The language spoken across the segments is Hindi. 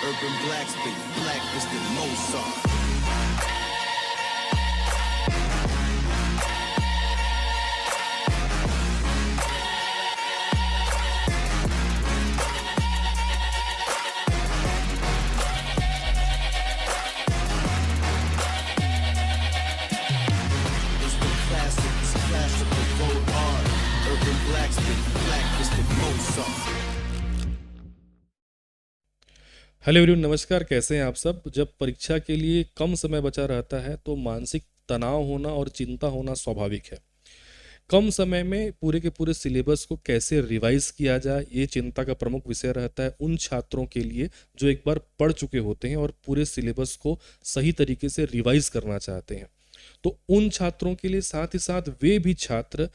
Urban black spit, blacklisted Mozart. It's the classic, it's classical, go hard. Urban black spit, blacklisted Mozart. Hello everyone, नमस्कार। कैसे हैं आप सब। जब परीक्षा के लिए कम समय बचा रहता है तो मानसिक तनाव होना और चिंता होना स्वाभाविक है। कम समय में पूरे के पूरे सिलेबस को कैसे रिवाइज किया जाए, ये चिंता का प्रमुख विषय रहता है उन छात्रों के लिए जो एक बार पढ़ चुके होते हैं और पूरे सिलेबस को सही तरीके से रिवाइज करना चाहते हैं। तो उन छात्रों के लिए, साथ ही साथ वे भी छात्र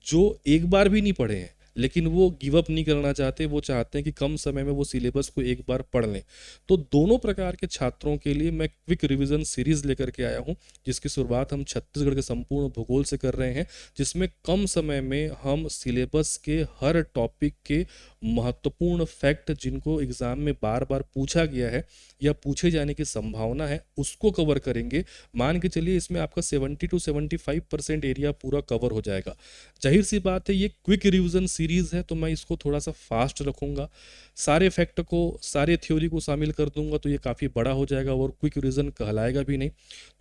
जो एक बार भी नहीं पढ़े हैं लेकिन वो गिव अप नहीं करना चाहते, वो चाहते हैं कि कम समय में वो सिलेबस को एक बार पढ़ लें। तो दोनों प्रकार के छात्रों के लिए मैं क्विक रिवीजन सीरीज लेकर के आया हूं, जिसकी शुरुआत हम छत्तीसगढ़ के संपूर्ण भूगोल से कर रहे हैं, जिसमें कम समय में हम सिलेबस के हर टॉपिक के महत्वपूर्ण फैक्ट, जिनको एग्जाम में बार बार पूछा गया है या पूछे जाने की संभावना है, उसको कवर करेंगे। मान के चलिए इसमें आपका 70 to 75% एरिया पूरा कवर हो जाएगा। जाहिर सी बात है, ये क्विक रिवीजन सीरीज है तो मैं इसको थोड़ा सा फास्ट रखूंगा, सारे फैक्ट को, सारे थ्योरी को शामिल कर दूंगा, तो ये काफ़ी बड़ा हो जाएगा और क्विक रिवीजन कहलाएगा भी नहीं।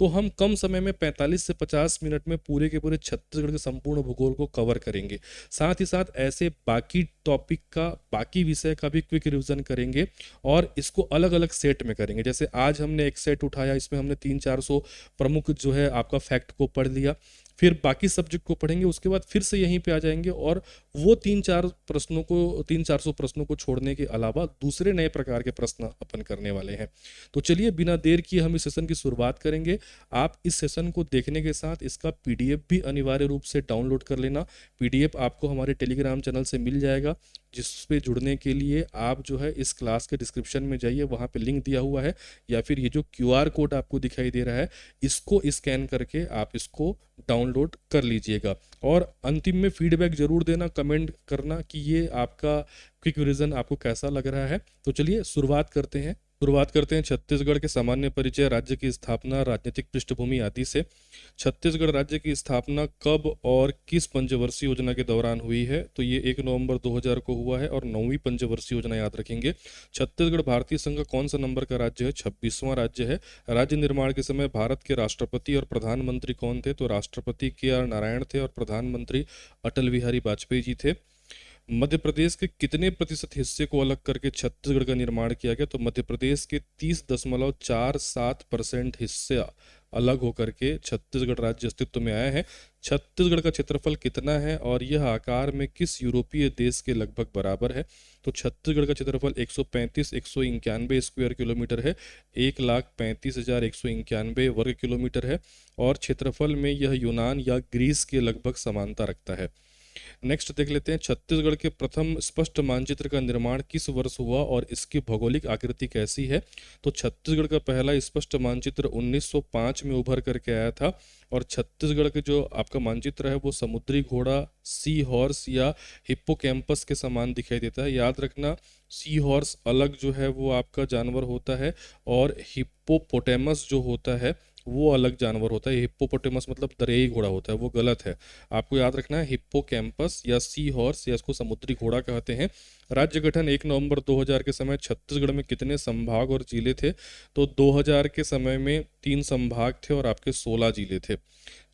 तो हम कम समय में 45 से 50 मिनट में पूरे के पूरे छत्तीसगढ़ के संपूर्ण भूगोल को कवर करेंगे। साथ ही साथ ऐसे बाकी टॉपिक का, बाकी विषय का भी क्विक रिवीजन करेंगे और इसको अलग अलग सेट में करेंगे। जैसे आज हमने एक सेट उठाया, इसमें हमने 300-400 प्रमुख जो है आपका फैक्ट को पढ़ लिया, फिर बाकी सब्जेक्ट को पढ़ेंगे, उसके बाद फिर से यहीं पे आ जाएंगे और वो 300-400 प्रश्नों को छोड़ने के अलावा दूसरे नए प्रकार के प्रश्न अपन करने वाले हैं। तो चलिए बिना देर किए हम इस सेशन की शुरुआत करेंगे। आप इस सेशन को देखने के साथ इसका पीडीएफ भी अनिवार्य रूप से डाउनलोड कर लेना। पीडीएफ आपको हमारे टेलीग्राम चैनल से मिल जाएगा, जिस पे जुड़ने के लिए आप जो है इस क्लास के डिस्क्रिप्शन में जाइए, वहाँ पे लिंक दिया हुआ है, या फिर ये जो क्यूआर कोड आपको दिखाई दे रहा है, इसको स्कैन करके आप इसको डाउनलोड कर लीजिएगा। और अंतिम में फीडबैक जरूर देना, कमेंट करना कि ये आपका क्विक रिवीजन आपको कैसा लग रहा है। तो चलिए शुरुआत करते हैं छत्तीसगढ़ के सामान्य परिचय, राज्य की स्थापना, राजनीतिक पृष्ठभूमि आदि से। छत्तीसगढ़ राज्य की स्थापना कब और किस पंचवर्षीय योजना के दौरान हुई है? तो ये 1 नवंबर 2000 को हुआ है और 9वीं पंचवर्षीय योजना याद रखेंगे। छत्तीसगढ़ भारतीय संघ का कौन सा नंबर का राज्य है? 26वां राज्य है। राज्य निर्माण के समय भारत के राष्ट्रपति और प्रधानमंत्री कौन थे? तो राष्ट्रपति के.आर. नारायण थे और प्रधानमंत्री अटल बिहारी वाजपेयी जी थे। मध्य प्रदेश के कितने प्रतिशत हिस्से को अलग करके छत्तीसगढ़ का निर्माण किया गया? तो मध्य प्रदेश के 30.47% हिस्से अलग होकर के छत्तीसगढ़ राज्य अस्तित्व में आया है। छत्तीसगढ़ का क्षेत्रफल कितना है और यह आकार में किस यूरोपीय देश के लगभग बराबर है? तो छत्तीसगढ़ का क्षेत्रफल 191 स्क्वायर किलोमीटर है, 1,35,191 वर्ग किलोमीटर है और क्षेत्रफल में यह यूनान या ग्रीस के लगभग समानता रखता है। नेक्स्ट देख लेते हैं, छत्तीसगढ़ के प्रथम स्पष्ट मानचित्र का निर्माण किस वर्ष हुआ और इसकी भौगोलिक आकृति कैसी है? तो छत्तीसगढ़ का पहला स्पष्ट मानचित्र 1905 में उभर करके आया था और छत्तीसगढ़ के जो आपका मानचित्र है वो समुद्री घोड़ा, सी हॉर्स या हिप्पोकैम्पस के समान दिखाई देता है। याद रखना, सी हॉर्स अलग जो है वो आपका जानवर होता है और हिप्पोपोटेमस जो होता है वो अलग जानवर होता है। हिप्पोपोटेमस मतलब दरियाई घोड़ा होता है, वो गलत है। आपको याद रखना है हिप्पोकैम्पस या सी हॉर्स, या इसको समुद्री घोड़ा कहते हैं। राज्य गठन 1 नवंबर 2000 के समय छत्तीसगढ़ में कितने संभाग और जिले थे? तो 2000 के समय में 3 संभाग थे और आपके 16 जिले थे।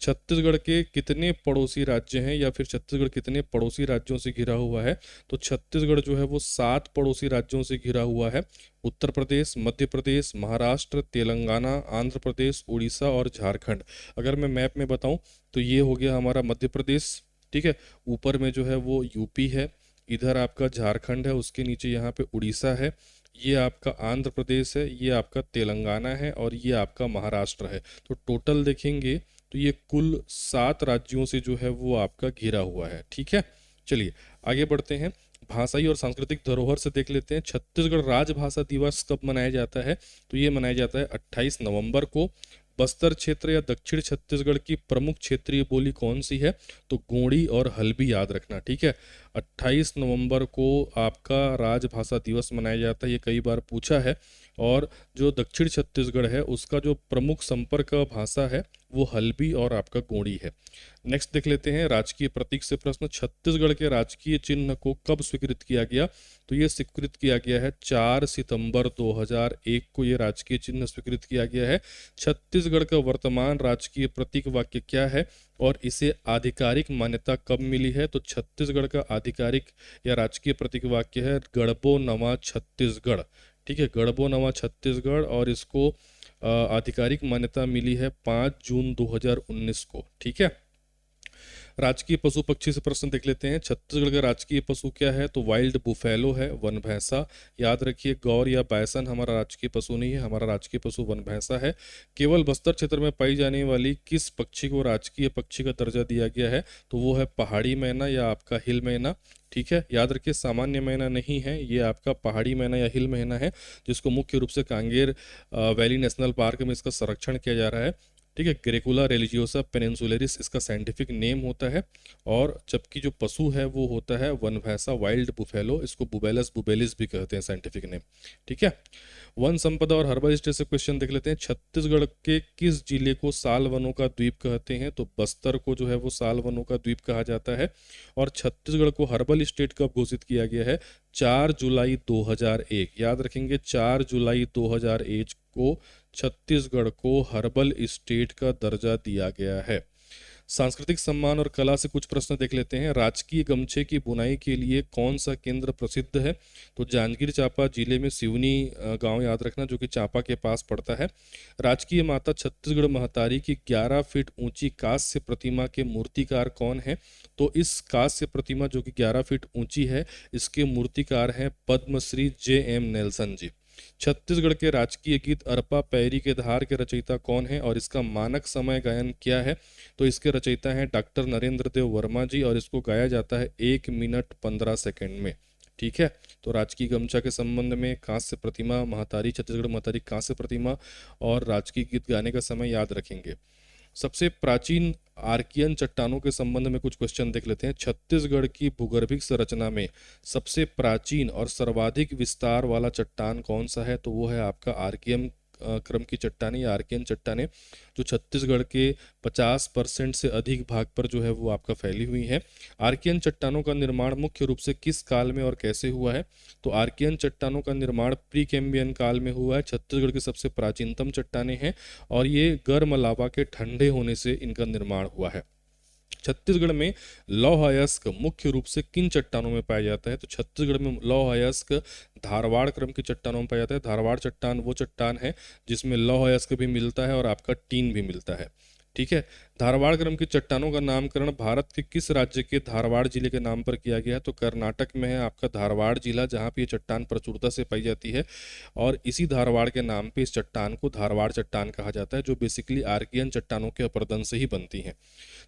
छत्तीसगढ़ के कितने पड़ोसी राज्य हैं, या फिर छत्तीसगढ़ कितने पड़ोसी राज्यों से घिरा हुआ है? तो छत्तीसगढ़ जो है वो 7 पड़ोसी राज्यों से घिरा हुआ है। उत्तर प्रदेश, मध्य प्रदेश, महाराष्ट्र, तेलंगाना, आंध्र प्रदेश, उड़ीसा और झारखंड। अगर मैं मैप में बताऊं तो ये हो गया हमारा मध्य प्रदेश, ठीक है। ऊपर में जो है वो यूपी है, इधर आपका झारखंड है, उसके नीचे यहाँ पे उड़ीसा है, ये आपका आंध्र प्रदेश है, ये आपका तेलंगाना है और ये आपका महाराष्ट्र है। तो टोटल देखेंगे तो ये कुल 7 राज्यों से जो है वो आपका घिरा हुआ है, ठीक है। चलिए आगे बढ़ते हैं, भाषाई और सांस्कृतिक धरोहर से देख लेते हैं। छत्तीसगढ़ राजभाषा दिवस कब मनाया जाता है? तो ये मनाया जाता है 28 नवंबर को। बस्तर क्षेत्र या दक्षिण छत्तीसगढ़ की प्रमुख क्षेत्रीय बोली कौन सी है? तो गोंडी और हल्बी याद रखना, ठीक है। 28 नवंबर को आपका राजभाषा दिवस मनाया जाता है, ये कई बार पूछा है। और जो दक्षिण छत्तीसगढ़ है उसका जो प्रमुख संपर्क भाषा है वो हल्बी और आपका गोंडी है। नेक्स्ट देख लेते हैं राजकीय प्रतीक से प्रश्न। छत्तीसगढ़ के राजकीय चिन्ह को कब स्वीकृत किया गया? तो ये स्वीकृत किया गया है 4 सितंबर 2001 को ये राजकीय चिन्ह स्वीकृत किया गया है। छत्तीसगढ़ का वर्तमान राजकीय प्रतीक वाक्य क्या है और इसे आधिकारिक मान्यता कब मिली है? तो छत्तीसगढ़ का आधिकारिक या राजकीय प्रतीक वाक्य है गढ़बो नवा छत्तीसगढ़, ठीक है, गढ़बो नवा छत्तीसगढ़। और इसको आधिकारिक मान्यता मिली है 5 जून 2019 को, ठीक है। राजकीय पशु पक्षी से प्रश्न देख लेते हैं। छत्तीसगढ़ का राजकीय पशु क्या है? तो वाइल्ड बुफेलो है, वन भैंसा। याद रखिए गौर या बैसन हमारा राजकीय पशु नहीं है, हमारा राजकीय पशु वन भैंसा है। केवल बस्तर क्षेत्र में पाई जाने वाली किस पक्षी को राजकीय पक्षी का दर्जा दिया गया है? तो वो है पहाड़ी मैना या आपका हिल मैना, ठीक है। याद रखिए सामान्य मैना नहीं है, ये आपका पहाड़ी मैना या हिल मैना है, जिसको मुख्य रूप से कांगेर वैली नेशनल पार्क में इसका संरक्षण किया जा रहा है, ठीक है। ग्रेकुला रेलिजियोसा पेनिनसुलरिस इसका साइंटिफिक नेम होता है। और जबकि जो पशु है वो होता है वन भैंसा वाइल्ड बुफेलो, इसको बुबेलस बुबेलिस भी कहते हैं साइंटिफिक नेम, ठीक है। वन संपदा और हर्बल स्टेट से क्वेश्चन देख लेते हैं। छत्तीसगढ़ के किस जिले को साल वनों का द्वीप कहते हैं? तो बस्तर को जो है वो साल वनों का द्वीप कहा जाता है। और छत्तीसगढ़ को हर्बल स्टेट कब घोषित किया गया है? 4 जुलाई 2001। याद रखेंगे 4 जुलाई 2001 को छत्तीसगढ़ को हर्बल स्टेट का दर्जा दिया गया है। सांस्कृतिक सम्मान और कला से कुछ प्रश्न देख लेते हैं। राजकीय गमछे की बुनाई के लिए कौन सा केंद्र प्रसिद्ध है? तो जांजगीर चांपा जिले में सिवनी गांव याद रखना, जो कि चांपा के पास पड़ता है। राजकीय माता छत्तीसगढ़ महतारी की 11 फीट ऊंची कांस्य प्रतिमा के मूर्तिकार कौन है? तो इस कांस्य प्रतिमा जो कि 11 फीट ऊंची है, इसके मूर्तिकार हैं पद्मश्री JM नेल्सन जी। छत्तीसगढ़ के राजकीय गीत अरपा पैरी के धार के रचयिता कौन है और इसका मानक समय गायन क्या है? तो इसके रचयिता हैं डॉक्टर नरेंद्र देव वर्मा जी और इसको गाया जाता है 1 मिनट 15 सेकंड में, ठीक है। तो राजकीय गमछा के संबंध में कांस्य प्रतिमा महतारी, छत्तीसगढ़ महतारी कांस्य प्रतिमा और राजकीय गीत गाने का समय याद रखेंगे। सबसे प्राचीन आर्कियन चट्टानों के संबंध में कुछ क्वेश्चन देख लेते हैं। छत्तीसगढ़ की भूगर्भिक संरचना में सबसे प्राचीन और सर्वाधिक विस्तार वाला चट्टान कौन सा है? तो वो है आपका आर्कियन क्रम की चट्टानें या आर्कियन चट्टानें, जो छत्तीसगढ़ के 50% से अधिक भाग पर जो है वो आपका फैली हुई है। आर्कियन चट्टानों का निर्माण मुख्य रूप से किस काल में और कैसे हुआ है? तो आर्कियन चट्टानों का निर्माण प्री कैम्बियन काल में हुआ है। छत्तीसगढ़ की सबसे प्राचीनतम चट्टानें हैं और ये गर्म लावा के ठंडे होने से इनका निर्माण हुआ है। छत्तीसगढ़ में लौह अयस्क मुख्य रूप से किन चट्टानों में पाया जाता है? तो छत्तीसगढ़ में लौह अयस्क धारवाड़ क्रम की चट्टानों में पाया जाता है। धारवाड़ चट्टान वो चट्टान है जिसमें लौह अयस्क भी मिलता है और आपका टीन भी मिलता है, ठीक है। धारवाड़ क्रम की चट्टानों का नामकरण भारत के किस राज्य के धारवाड़ जिले के नाम पर किया गया है? तो कर्नाटक में है आपका धारवाड़ जिला, जहाँ पे ये चट्टान प्रचुरता से पाई जाती है और इसी धारवाड़ के नाम पे इस चट्टान को धारवाड़ चट्टान कहा जाता है, जो बेसिकली आर्कियन चट्टानों के अपरदन से ही बनती हैं।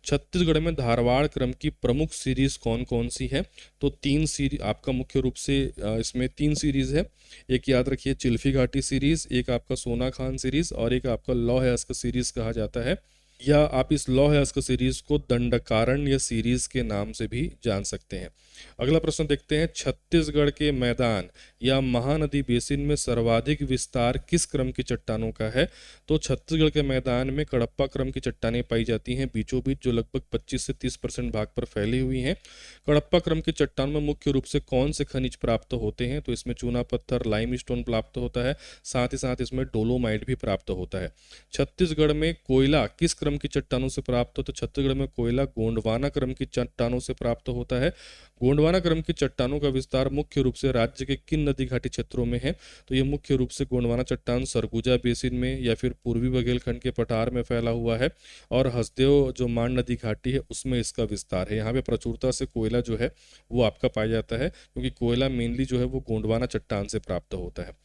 छत्तीसगढ़ में धारवाड़ क्रम की प्रमुख सीरीज कौन कौन सी है? तो 3 सीरीज आपका मुख्य रूप से इसमें 3 सीरीज है। एक याद रखिए चिल्फी घाटी सीरीज, एक आपका सोना खान सीरीज और एक आपका लौह अयस्क सीरीज कहा जाता है, या आप इस लौह अयस्क सीरीज को दंडकारण्य सीरीज के नाम से भी जान सकते हैं। अगला प्रश्न देखते हैं। छत्तीसगढ़ के मैदान या महानदी बेसिन में सर्वाधिक विस्तार किस क्रम की चट्टानों का है? तो छत्तीसगढ़ के मैदान में कडप्पा क्रम की चट्टानें पाई जाती हैं बीचों बीच, जो लगभग 25 से 30% भाग पर फैली हुई हैं। कडप्पा क्रम की चट्टान में मुख्य रूप से कौन से खनिज प्राप्त होते हैं? तो इसमें चूना पत्थर लाइमस्टोन प्राप्त होता है, साथ ही साथ इसमें डोलोमाइट भी प्राप्त होता है। छत्तीसगढ़ में कोयला किस क्रम की चट्टानों से प्राप्त होता है? तो छत्तीसगढ़ में कोयला गोंडवाना क्रम की चट्टानों से प्राप्त होता है। गोंडवाना क्रम की चट्टानों का विस्तार मुख्य रूप से राज्य के किन नदी घाटी क्षेत्रों में है? तो ये मुख्य रूप से गोंडवाना चट्टान सरगुजा बेसिन में या फिर पूर्वी बघेलखंड के पठार में फैला हुआ है और हसदेव जो मान नदी घाटी है उसमें इसका विस्तार है। यहाँ पे प्रचुरता से कोयला जो है वो आपका पाया जाता है, क्योंकि कोयला मेनली जो है वो गोंडवाना चट्टान से प्राप्त होता है।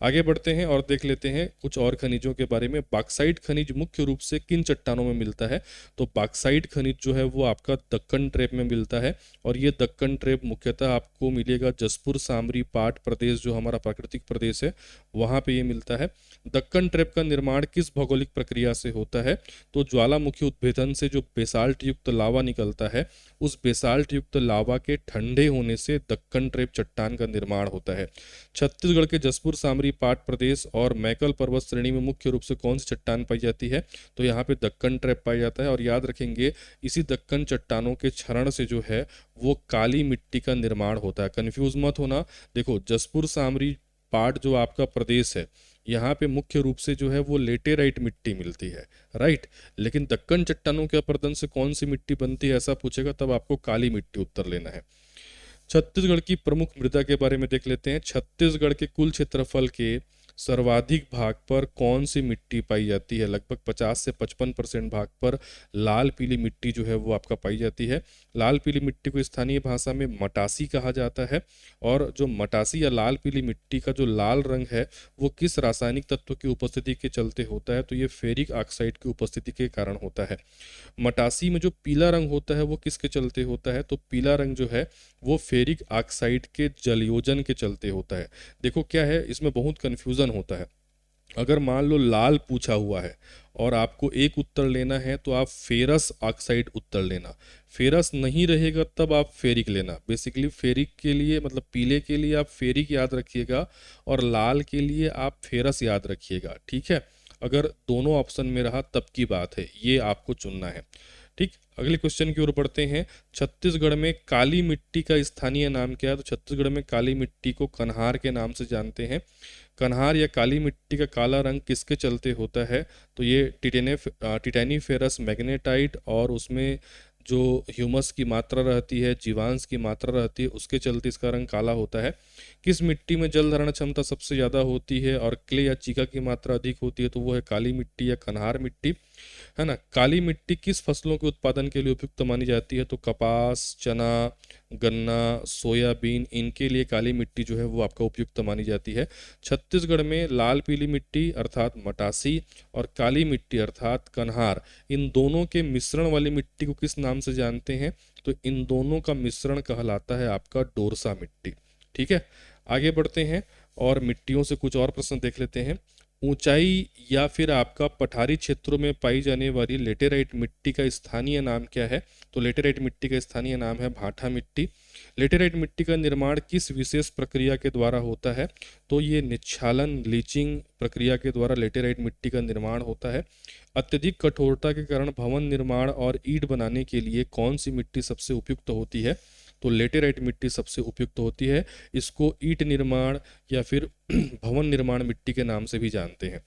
आगे बढ़ते हैं और देख लेते हैं कुछ और खनिजों के बारे में। बॉक्साइट खनिज मुख्य रूप से किन चट्टानों में मिलता है? तो बॉक्साइट खनिज जो है वो आपका दक्कन ट्रेप में मिलता है, और ये दक्कन ट्रेप मुख्यतः आपको मिलेगा जसपुर सामरी पाट प्रदेश, जो हमारा प्राकृतिक प्रदेश है, वहाँ पे ये मिलता है। दक्कन ट्रेप का निर्माण किस भौगोलिक प्रक्रिया से होता है? तो ज्वालामुखी उद्भेदन से जो बेसाल्ट युक्त लावा निकलता है, उस बेसाल्ट युक्त लावा के ठंडे होने से दक्कन ट्रेप चट्टान का निर्माण होता है। छत्तीसगढ़ के जसपुर सामरी पाट प्रदेश और मैकल पर्वत श्रेणी में मुख्य रूप से कौन सी चट्टान पाई जाती है? तो यहाँ पे दक्कन ट्रैप पाया जाता है। और याद रखेंगे, इसी दक्कन चट्टानों के क्षरण से जो है वो काली मिट्टी का निर्माण होता है। कंफ्यूज मत होना। देखो, जसपुर सामरी पाट जो आपका प्रदेश है, यहाँ पे मुख्य रूप से जो है वो लेटेराइट मिट्टी मिलती है, राइट। लेकिन दक्कन चट्टानों के अपरदन से कौन सी मिट्टी बनती है, ऐसा पूछेगा तब आपको काली मिट्टी उत्तर लेना है। छत्तीसगढ़ की प्रमुख मृदा के बारे में देख लेते हैं। छत्तीसगढ़ के कुल क्षेत्रफल के सर्वाधिक भाग पर कौन सी मिट्टी पाई जाती है? लगभग 50 से 55% भाग पर लाल पीली मिट्टी जो है वो आपका पाई जाती है। लाल पीली मिट्टी को स्थानीय भाषा में मटासी कहा जाता है। और जो मटासी या लाल पीली मिट्टी का जो लाल रंग है वो किस रासायनिक तत्व की उपस्थिति के चलते होता है? तो ये फेरिक ऑक्साइड की उपस्थिति के कारण होता है। मटासी में जो पीला रंग होता है वो किसके चलते होता है? तो पीला रंग जो है वो फेरिक ऑक्साइड के जलयोजन के चलते होता है। देखो क्या है, इसमें बहुत कन्फ्यूज़न होता है। अगर मान लो लाल पूछा हुआ है और आपको एक उत्तर लेना है तो आप फेरस ऑक्साइड उत्तर लेना। फेरस नहीं रहेगा तब आप फेरिक लेना। बेसिकली फेरिक के लिए, मतलब पीले के लिए आप फेरिक याद रखिएगा और लाल के लिए आप फेरस याद रखिएगा, ठीक है। अगर दोनों ऑप्शन में रहा तब की बात है, ये आपको चुनना है, ठीक। अगले क्वेश्चन की ओर बढ़ते हैं। छत्तीसगढ़ में काली मिट्टी का स्थानीय नाम क्या है? तो छत्तीसगढ़ में काली मिट्टी को कन्हार के नाम से जानते हैं। कन्हार या काली मिट्टी का काला रंग किसके चलते होता है? तो ये टिटेनीफेरस मैग्नेटाइट और उसमें जो ह्यूमस की मात्रा रहती है, जीवांश की मात्रा रहती है, उसके चलते इसका रंग काला होता है। किस मिट्टी में जल धारण क्षमता सबसे ज़्यादा होती है और क्ले या चीका की मात्रा अधिक होती है? तो वो है काली मिट्टी या कन्हार मिट्टी, है ना। काली मिट्टी किस फसलों के उत्पादन के लिए उपयुक्त मानी जाती है? तो कपास, चना, गन्ना, सोयाबीन, इनके लिए काली मिट्टी जो है वो आपका उपयुक्त मानी जाती है। छत्तीसगढ़ में लाल पीली मिट्टी अर्थात मटासी और काली मिट्टी अर्थात कन्हार, इन दोनों के मिश्रण वाली मिट्टी को किस नाम से जानते हैं? तो इन दोनों का मिश्रण कहलाता है आपका डोरसा मिट्टी, ठीक है। आगे बढ़ते हैं और मिट्टियों से कुछ और प्रश्न देख लेते हैं। ऊंचाई या फिर आपका पठारी क्षेत्रों में पाई जाने वाली लेटेराइट मिट्टी का स्थानीय नाम क्या है? तो लेटेराइट मिट्टी का स्थानीय नाम है भाठा मिट्टी। लेटेराइट मिट्टी का निर्माण किस विशेष प्रक्रिया के द्वारा होता है? तो ये निच्छालन लीचिंग प्रक्रिया के द्वारा लेटेराइट मिट्टी का निर्माण होता है। अत्यधिक कठोरता के कारण भवन निर्माण और ईंट बनाने के लिए कौन सी मिट्टी सबसे उपयुक्त होती है? तो लेटेराइट मिट्टी सबसे उपयुक्त होती है। इसको ईंट निर्माण या फिर भवन निर्माण मिट्टी के नाम से भी जानते हैं।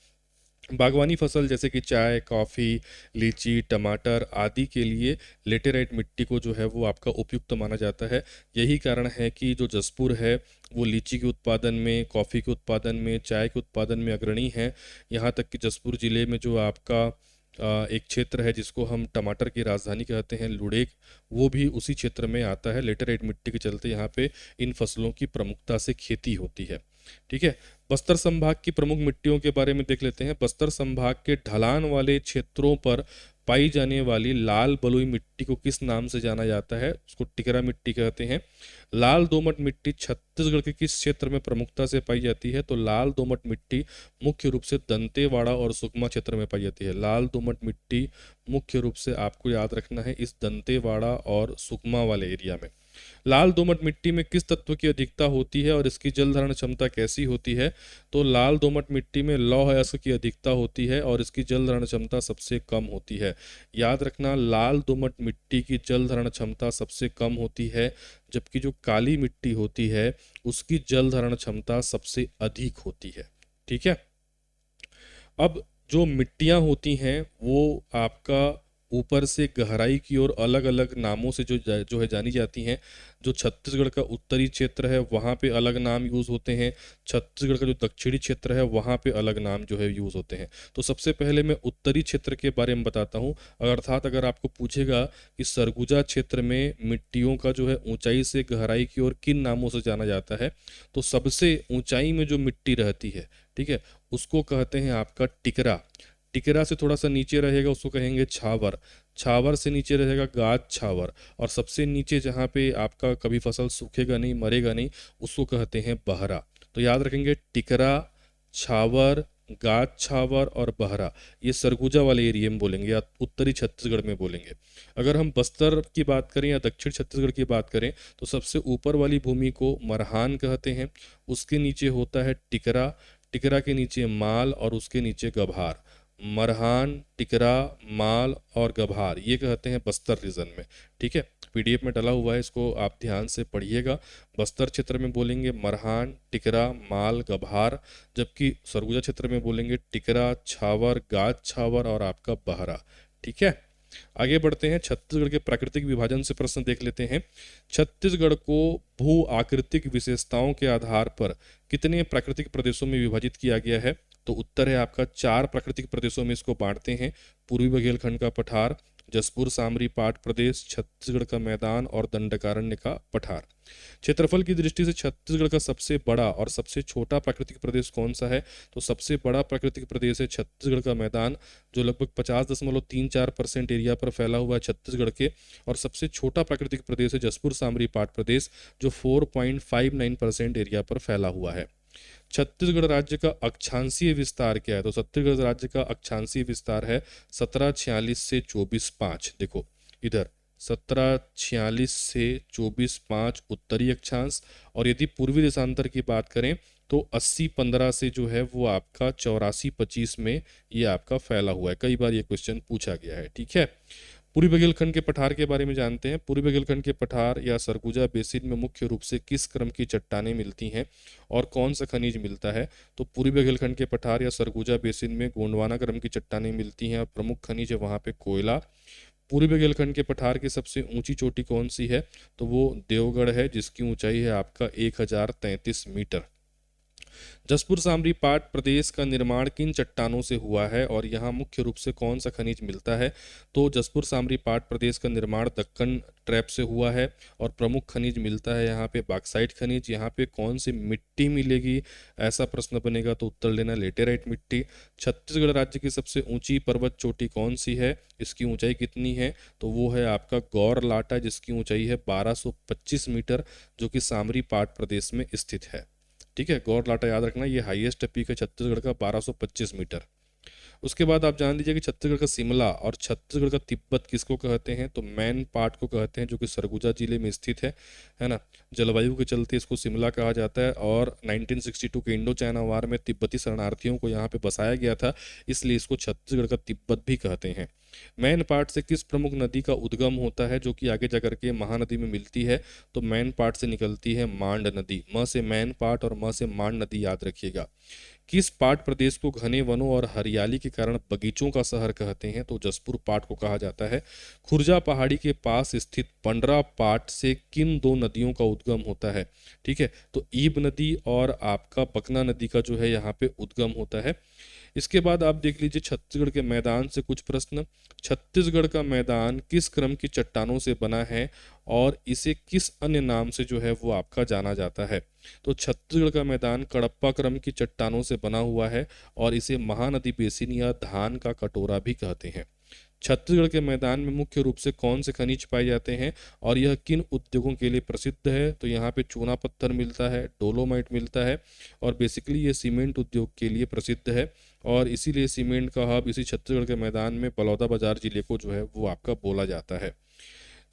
बागवानी फसल जैसे कि चाय, कॉफ़ी, लीची, टमाटर आदि के लिए लेटेराइट मिट्टी को जो है वो आपका उपयुक्त माना जाता है। यही कारण है कि जो जसपुर है वो लीची के उत्पादन में, कॉफ़ी के उत्पादन में, चाय के उत्पादन में अग्रणी है। यहाँ तक कि जसपुर ज़िले में जो आपका एक क्षेत्र है जिसको हम टमाटर की राजधानी कहते हैं, लुड़ेक, वो भी उसी क्षेत्र में आता है। लेटेराइट मिट्टी के चलते यहाँ पे इन फसलों की प्रमुखता से खेती होती है, ठीक है। बस्तर संभाग की प्रमुख मिट्टियों के बारे में देख लेते हैं। बस्तर संभाग के ढलान वाले क्षेत्रों पर पाई जाने वाली लाल बलुई मिट्टी को किस नाम से जाना जाता है? उसको टिकरा मिट्टी कहते हैं। लाल दोमट मिट्टी छत्तीसगढ़ के किस क्षेत्र में प्रमुखता से पाई जाती है? तो लाल दोमट मिट्टी मुख्य रूप से दंतेवाड़ा और सुकमा क्षेत्र में पाई जाती है। लाल दोमट मिट्टी मुख्य रूप से आपको याद रखना है इस दंतेवाड़ा और सुकमा वाले एरिया में। लाल दोमट मिट्टी में किस तत्व की अधिकता होती है और इसकी जल धारण क्षमता कैसी होती है? तो लाल दोमट मिट्टी में लौह अयस्क की अधिकता होती है और इसकी जल धारण क्षमता सबसे कम होती है। याद रखना, लाल दोमट मिट्टी की जल धारण क्षमता सबसे कम होती है, जबकि जो काली मिट्टी होती है उसकी जल धारण क्षमता सबसे अधिक होती है, ठीक है। अब जो मिट्टियाँ होती हैं वो आपका ऊपर से गहराई की ओर अलग अलग नामों से जो है जानी जाती हैं। जो छत्तीसगढ़ का उत्तरी क्षेत्र है वहाँ पे अलग नाम यूज़ होते हैं, छत्तीसगढ़ का जो दक्षिणी क्षेत्र है वहाँ पे अलग नाम जो है यूज़ होते हैं। तो सबसे पहले मैं उत्तरी क्षेत्र के बारे में बताता हूँ। अर्थात अगर आपको पूछेगा कि सरगुजा क्षेत्र में मिट्टियों का जो है ऊंचाई से गहराई की ओर किन नामों से जाना जाता है, तो सबसे ऊंचाई में जो मिट्टी रहती है, ठीक है, उसको कहते हैं आपका टिकरा। टिकरा से थोड़ा सा नीचे रहेगा उसको कहेंगे छावर, छावर से नीचे रहेगा गाज छावर, और सबसे नीचे जहाँ पे आपका कभी फसल सूखेगा नहीं, मरेगा नहीं, उसको कहते हैं बहरा। तो याद रखेंगे, टिकरा, छावर, गाज छावर और बहरा, ये सरगुजा वाले एरिया में बोलेंगे या उत्तरी छत्तीसगढ़ में बोलेंगे। अगर हम बस्तर की बात करें या दक्षिण छत्तीसगढ़ की बात करें तो सबसे ऊपर वाली भूमि को मरहान कहते हैं, उसके नीचे होता है टिकरा, टिकरा के नीचे माल और उसके नीचे गभार। मरहान, टिकरा, माल और गभार, ये कहते हैं बस्तर रीजन में। ठीक है, पीडीएफ में डला हुआ है, इसको आप ध्यान से पढ़िएगा। बस्तर क्षेत्र में बोलेंगे मरहान, टिकरा, माल, गभार, जबकि सरगुजा क्षेत्र में बोलेंगे टिकरा, छावर, गाज छावर और आपका बहरा। ठीक है, आगे बढ़ते हैं। छत्तीसगढ़ के प्राकृतिक विभाजन से प्रश्न देख लेते हैं। छत्तीसगढ़ को भू आकृतिक विशेषताओं के आधार पर कितने प्राकृतिक प्रदेशों में विभाजित किया गया है? तो उत्तर है आपका 4 प्राकृतिक प्रदेशों में इसको बांटते हैं। पूर्वी बघेलखंड का पठार, जसपुर सामरी पाट प्रदेश, छत्तीसगढ़ का मैदान और दंडकारण्य का पठार। क्षेत्रफल की दृष्टि से छत्तीसगढ़ का सबसे बड़ा और सबसे छोटा प्राकृतिक प्रदेश कौन सा है? तो सबसे बड़ा प्राकृतिक प्रदेश है छत्तीसगढ़ का मैदान, जो लगभग 50.34% एरिया पर फैला हुआ है छत्तीसगढ़ के। और सबसे छोटा प्राकृतिक प्रदेश है जसपुर सामरी पाट प्रदेश, जो 4.59% एरिया पर फैला हुआ है। छत्तीसगढ़ राज्य का अक्षांशीय विस्तार क्या है? तो छत्तीसगढ़ राज्य का अक्षांशीय विस्तार है 1746 से 24.5। देखो इधर 1746 से 24.5 उत्तरी अक्षांश, और यदि पूर्वी देशांतर की बात करें तो 80-15 से जो है वो आपका 84-25 में ये आपका फैला हुआ है। कई बार ये क्वेश्चन पूछा गया है। ठीक है, पूर्वी बघेलखंड के पठार के बारे में जानते हैं। पूर्वी बघेलखंड के पठार या सरगुजा बेसिन में मुख्य रूप से किस क्रम की चट्टानें मिलती हैं और कौन सा खनिज मिलता है? तो पूर्वी बघेलखंड के पठार या सरगुजा बेसिन में गोंडवाना क्रम की चट्टानें मिलती हैं और प्रमुख खनिज है वहाँ पे कोयला। पूर्वी बघेलखंड के पठार की सबसे ऊंची चोटी कौन सी है? तो वो देवगढ़ है, जिसकी ऊंचाई है आपका 1033 मीटर। जसपुर सामरी पाट प्रदेश का निर्माण किन चट्टानों से हुआ है और यहाँ मुख्य रूप से कौन सा खनिज मिलता है? तो जसपुर सामरी पाट प्रदेश का निर्माण दक्कन ट्रैप से हुआ है और प्रमुख खनिज मिलता है यहाँ पे बॉक्साइट खनिज। यहाँ पे कौन सी मिट्टी मिलेगी, ऐसा प्रश्न बनेगा तो उत्तर लेना लेटेराइट मिट्टी। छत्तीसगढ़ राज्य की सबसे ऊंची पर्वत चोटी कौन सी है, इसकी ऊंचाई कितनी है? तो वो है आपका गौर लाटा, जिसकी ऊंचाई है 1225 मीटर, जो कि सामरी पाट प्रदेश में स्थित है। ठीक है, गौर लाटा याद रखना, ये हाईएस्ट पीक है छत्तीसगढ़ का 1225 मीटर। उसके बाद आप जान लीजिए कि छत्तीसगढ़ का शिमला और छत्तीसगढ़ का तिब्बत किसको कहते हैं? तो मैन पाट को कहते हैं, जो कि सरगुजा जिले में स्थित है ना। जलवायु के चलते इसको शिमला कहा जाता है, और 1962 के इंडो चाइना वार में तिब्बती शरणार्थियों को यहाँ पे बसाया गया था, इसलिए इसको छत्तीसगढ़ का तिब्बत भी कहते हैं। मैन पाट से किस प्रमुख नदी का उद्गम होता है, जो कि आगे जाकर के महानदी में मिलती है? तो मैन पाट से निकलती है मांड नदी। म से मैन पाट और म से मांड नदी याद रखिएगा। किस पाट प्रदेश को घने वनों और हरियाली के कारण बगीचों का शहर कहते हैं? तो जसपुर पाट को कहा जाता है। खुर्जा पहाड़ी के पास स्थित पंडरा पाट से किन 2 नदियों का उद्गम होता है? ठीक है, तो ईब नदी और आपका बकना नदी का जो है यहाँ पे उद्गम होता है। इसके बाद आप देख लीजिए छत्तीसगढ़ के मैदान से कुछ प्रश्न। छत्तीसगढ़ का मैदान किस क्रम की चट्टानों से बना है और इसे किस अन्य नाम से जो है वो आपका जाना जाता है? तो छत्तीसगढ़ का मैदान कड़प्पा क्रम की चट्टानों से बना हुआ है और इसे महानदी बेसिन या धान का कटोरा भी कहते हैं। छत्तीसगढ़ के मैदान में मुख्य रूप से कौन से खनिज पाए जाते हैं और यह किन उद्योगों के लिए प्रसिद्ध है? तो यहाँ पे चूना पत्थर मिलता है, डोलोमाइट मिलता है, और बेसिकली ये सीमेंट उद्योग के लिए प्रसिद्ध है, और इसीलिए सीमेंट का हब इसी छत्तीसगढ़ के मैदान में बलौदाबाजार जिले को जो है वो आपका बोला जाता है।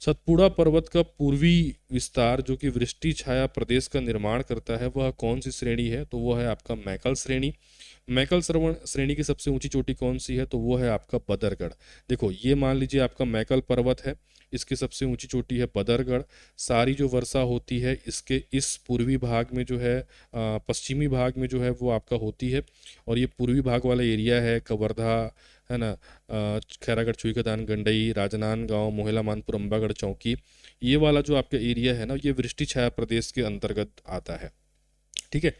सतपुड़ा पर्वत का पूर्वी विस्तार जो कि वृष्टि छाया प्रदेश का निर्माण करता है, वह कौन सी श्रेणी है? तो वो है आपका मैकल श्रेणी। मैकल श्रेणी की सबसे ऊंची चोटी कौन सी है? तो वो है आपका बदरगढ़। देखो ये मान लीजिए आपका मैकल पर्वत है, इसकी सबसे ऊंची चोटी है बदरगढ़। सारी जो वर्षा होती है इसके इस पूर्वी भाग में जो है पश्चिमी भाग में जो है वो आपका होती है, और ये पूर्वी भाग वाला एरिया है कवर्धा, है ना, खैरागढ़, चुईकदान, गंडई, राजनांदगांव, मोहला मानपुर, अंबागढ़ चौकी, ये वाला जो आपका एरिया है ना, ये वृष्टि छाया प्रदेश के अंतर्गत आता है। ठीक है।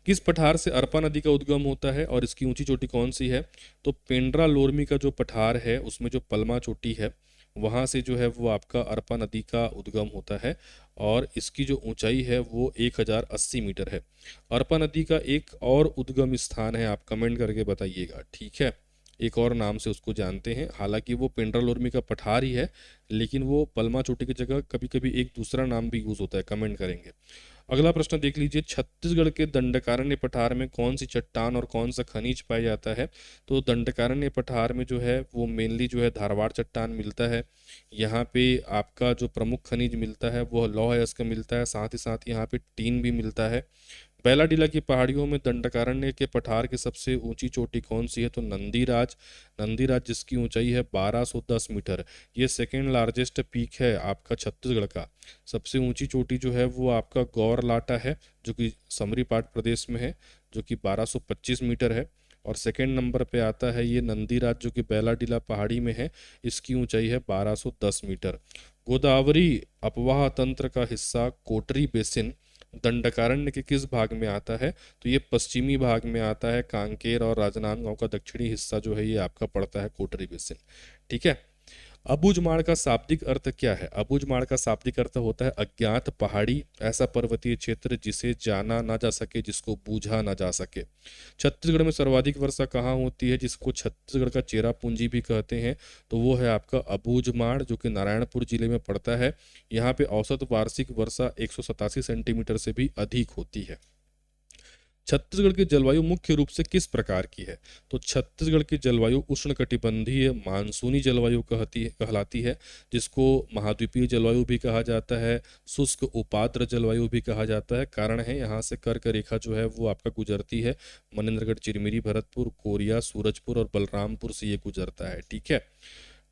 किस पठार से अरपा नदी का उद्गम होता है और इसकी ऊंची चोटी कौन सी है? तो पेंड्रा लोरमी का जो पठार है उसमें जो पलमा चोटी है वहाँ से जो है वो आपका अरपा नदी का उद्गम होता है और इसकी जो ऊंचाई है वो 1080 मीटर है। अरपा नदी का एक और उद्गम स्थान है, आप कमेंट करके बताइएगा, ठीक है। एक और नाम से उसको जानते हैं, हालांकि वो पेंड्रा लोरमी का पठार ही है, लेकिन वो पलमा चोटी की जगह कभी कभी एक दूसरा नाम भी यूज़ होता है, कमेंट करेंगे। अगला प्रश्न देख लीजिए, छत्तीसगढ़ के दंडकारण्य पठार में कौन सी चट्टान और कौन सा खनिज पाया जाता है? तो दंडकारण्य पठार में जो है वो मेनली जो है धारवाड़ चट्टान मिलता है। यहाँ पे आपका जो प्रमुख खनिज मिलता है वो लौह अयस्क मिलता है, साथ ही साथ यहाँ पे टीन भी मिलता है। बैलाडीला की पहाड़ियों में दंडकारण्य के पठार की सबसे ऊंची चोटी कौन सी है? तो नंदीराज। नंदीराज जिसकी ऊंचाई है 1210 मीटर, ये सेकेंड लार्जेस्ट पीक है आपका छत्तीसगढ़ का। सबसे ऊंची चोटी जो है वो आपका गौरलाटा है जो कि समरी पाट प्रदेश में है, जो कि 1225 मीटर है। और सेकेंड नंबर पे आता है ये नंदीराज जो कि बैलाडीला पहाड़ी में है, इसकी ऊंचाई है 1210 मीटर। गोदावरी अपवाह तंत्र का हिस्सा कोटरी बेसिन दंडकारण्य के किस भाग में आता है? तो ये पश्चिमी भाग में आता है, कांकेर और राजनांदगांव का दक्षिणी हिस्सा जो है ये आपका पड़ता है कोटरी बेसिन, ठीक है। अबुझमाड़ का शाब्दिक अर्थ क्या है? अबुझमाड़ का शाब्दिक अर्थ होता है अज्ञात पहाड़ी, ऐसा पर्वतीय क्षेत्र जिसे जाना ना जा सके, जिसको बूझा ना जा सके। छत्तीसगढ़ में सर्वाधिक वर्षा कहाँ होती है, जिसको छत्तीसगढ़ का चेरापूंजी भी कहते हैं? तो वो है आपका अबुझमाड़ जो कि नारायणपुर जिले में पड़ता है। यहाँ पे औसत वार्षिक वर्षा 187 सेंटीमीटर से भी अधिक होती है। छत्तीसगढ़ की जलवायु मुख्य रूप से किस प्रकार की है? तो छत्तीसगढ़ की जलवायु उष्णकटिबंधीय मानसूनी जलवायु कहलाती है, जिसको महाद्वीपीय जलवायु भी कहा जाता है, शुष्क उपाद्र जलवायु भी कहा जाता है। कारण है यहाँ से कर्क रेखा जो है वो आपका गुजरती है, मनेन्द्रगढ़, चिरमिरी, भरतपुर, कोरिया, सूरजपुर और बलरामपुर से ये गुजरता है, ठीक है।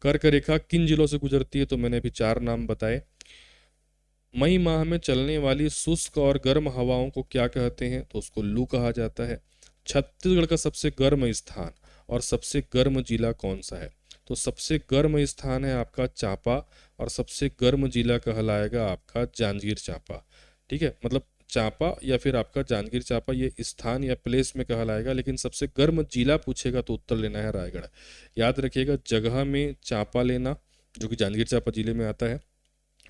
कर्क रेखा किन जिलों से गुजरती है? तो मैंने अभी 4 नाम बताए। मई माह में चलने वाली शुष्क और गर्म हवाओं को क्या कहते हैं? तो उसको लू कहा जाता है। छत्तीसगढ़ का सबसे गर्म स्थान और सबसे गर्म जिला कौन सा है? तो सबसे गर्म स्थान है आपका चांपा और सबसे गर्म जिला कहलाएगा आपका जांजगीर चांपा, ठीक है। मतलब चांपा या फिर आपका जांजगीर चांपा ये स्थान या प्लेस में कहलाएगा, लेकिन सबसे गर्म जिला पूछेगा तो उत्तर लेना है रायगढ़। याद रखिएगा, जगह में चांपा लेना जो कि जांजगीर चांपा जिले में आता है,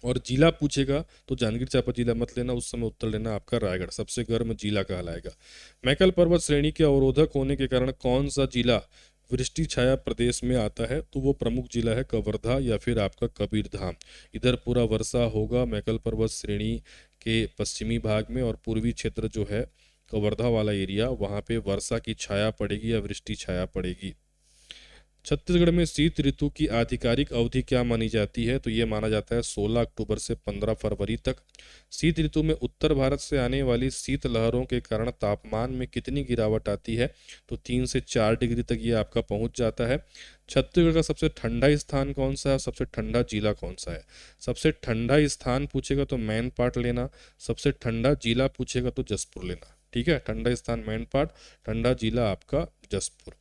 और जिला पूछेगा तो जांजगीर चांपा जिला मत लेना, उस समय उत्तर लेना आपका रायगढ़, सबसे गर्म जिला कहलाएगा। मैकल पर्वत श्रेणी के अवरोधक होने के कारण कौन सा जिला वृष्टि छाया प्रदेश में आता है? तो वो प्रमुख जिला है कवर्धा या फिर आपका कबीरधाम। इधर पूरा वर्षा होगा मैकल पर्वत श्रेणी के पश्चिमी भाग में, और पूर्वी क्षेत्र जो है कवर्धा वाला एरिया, वहाँ पे वर्षा की छाया पड़ेगी या वृष्टि छाया पड़ेगी। छत्तीसगढ़ में शीत ऋतु की आधिकारिक अवधि क्या मानी जाती है? तो ये माना जाता है 16 अक्टूबर से 15 फरवरी तक। शीत ऋतु में उत्तर भारत से आने वाली शीत लहरों के कारण तापमान में कितनी गिरावट आती है? तो 3 से 4 डिग्री तक ये आपका पहुंच जाता है। छत्तीसगढ़ का सबसे ठंडा स्थान कौन सा है? सबसे ठंडा जिला कौन सा है? सबसे ठंडा स्थान पूछेगा तो मैन पाट लेना, सबसे ठंडा जिला पूछेगा तो जसपुर लेना, ठीक है। ठंडा स्थान मैन पाट, ठंडा जिला आपका जसपुर।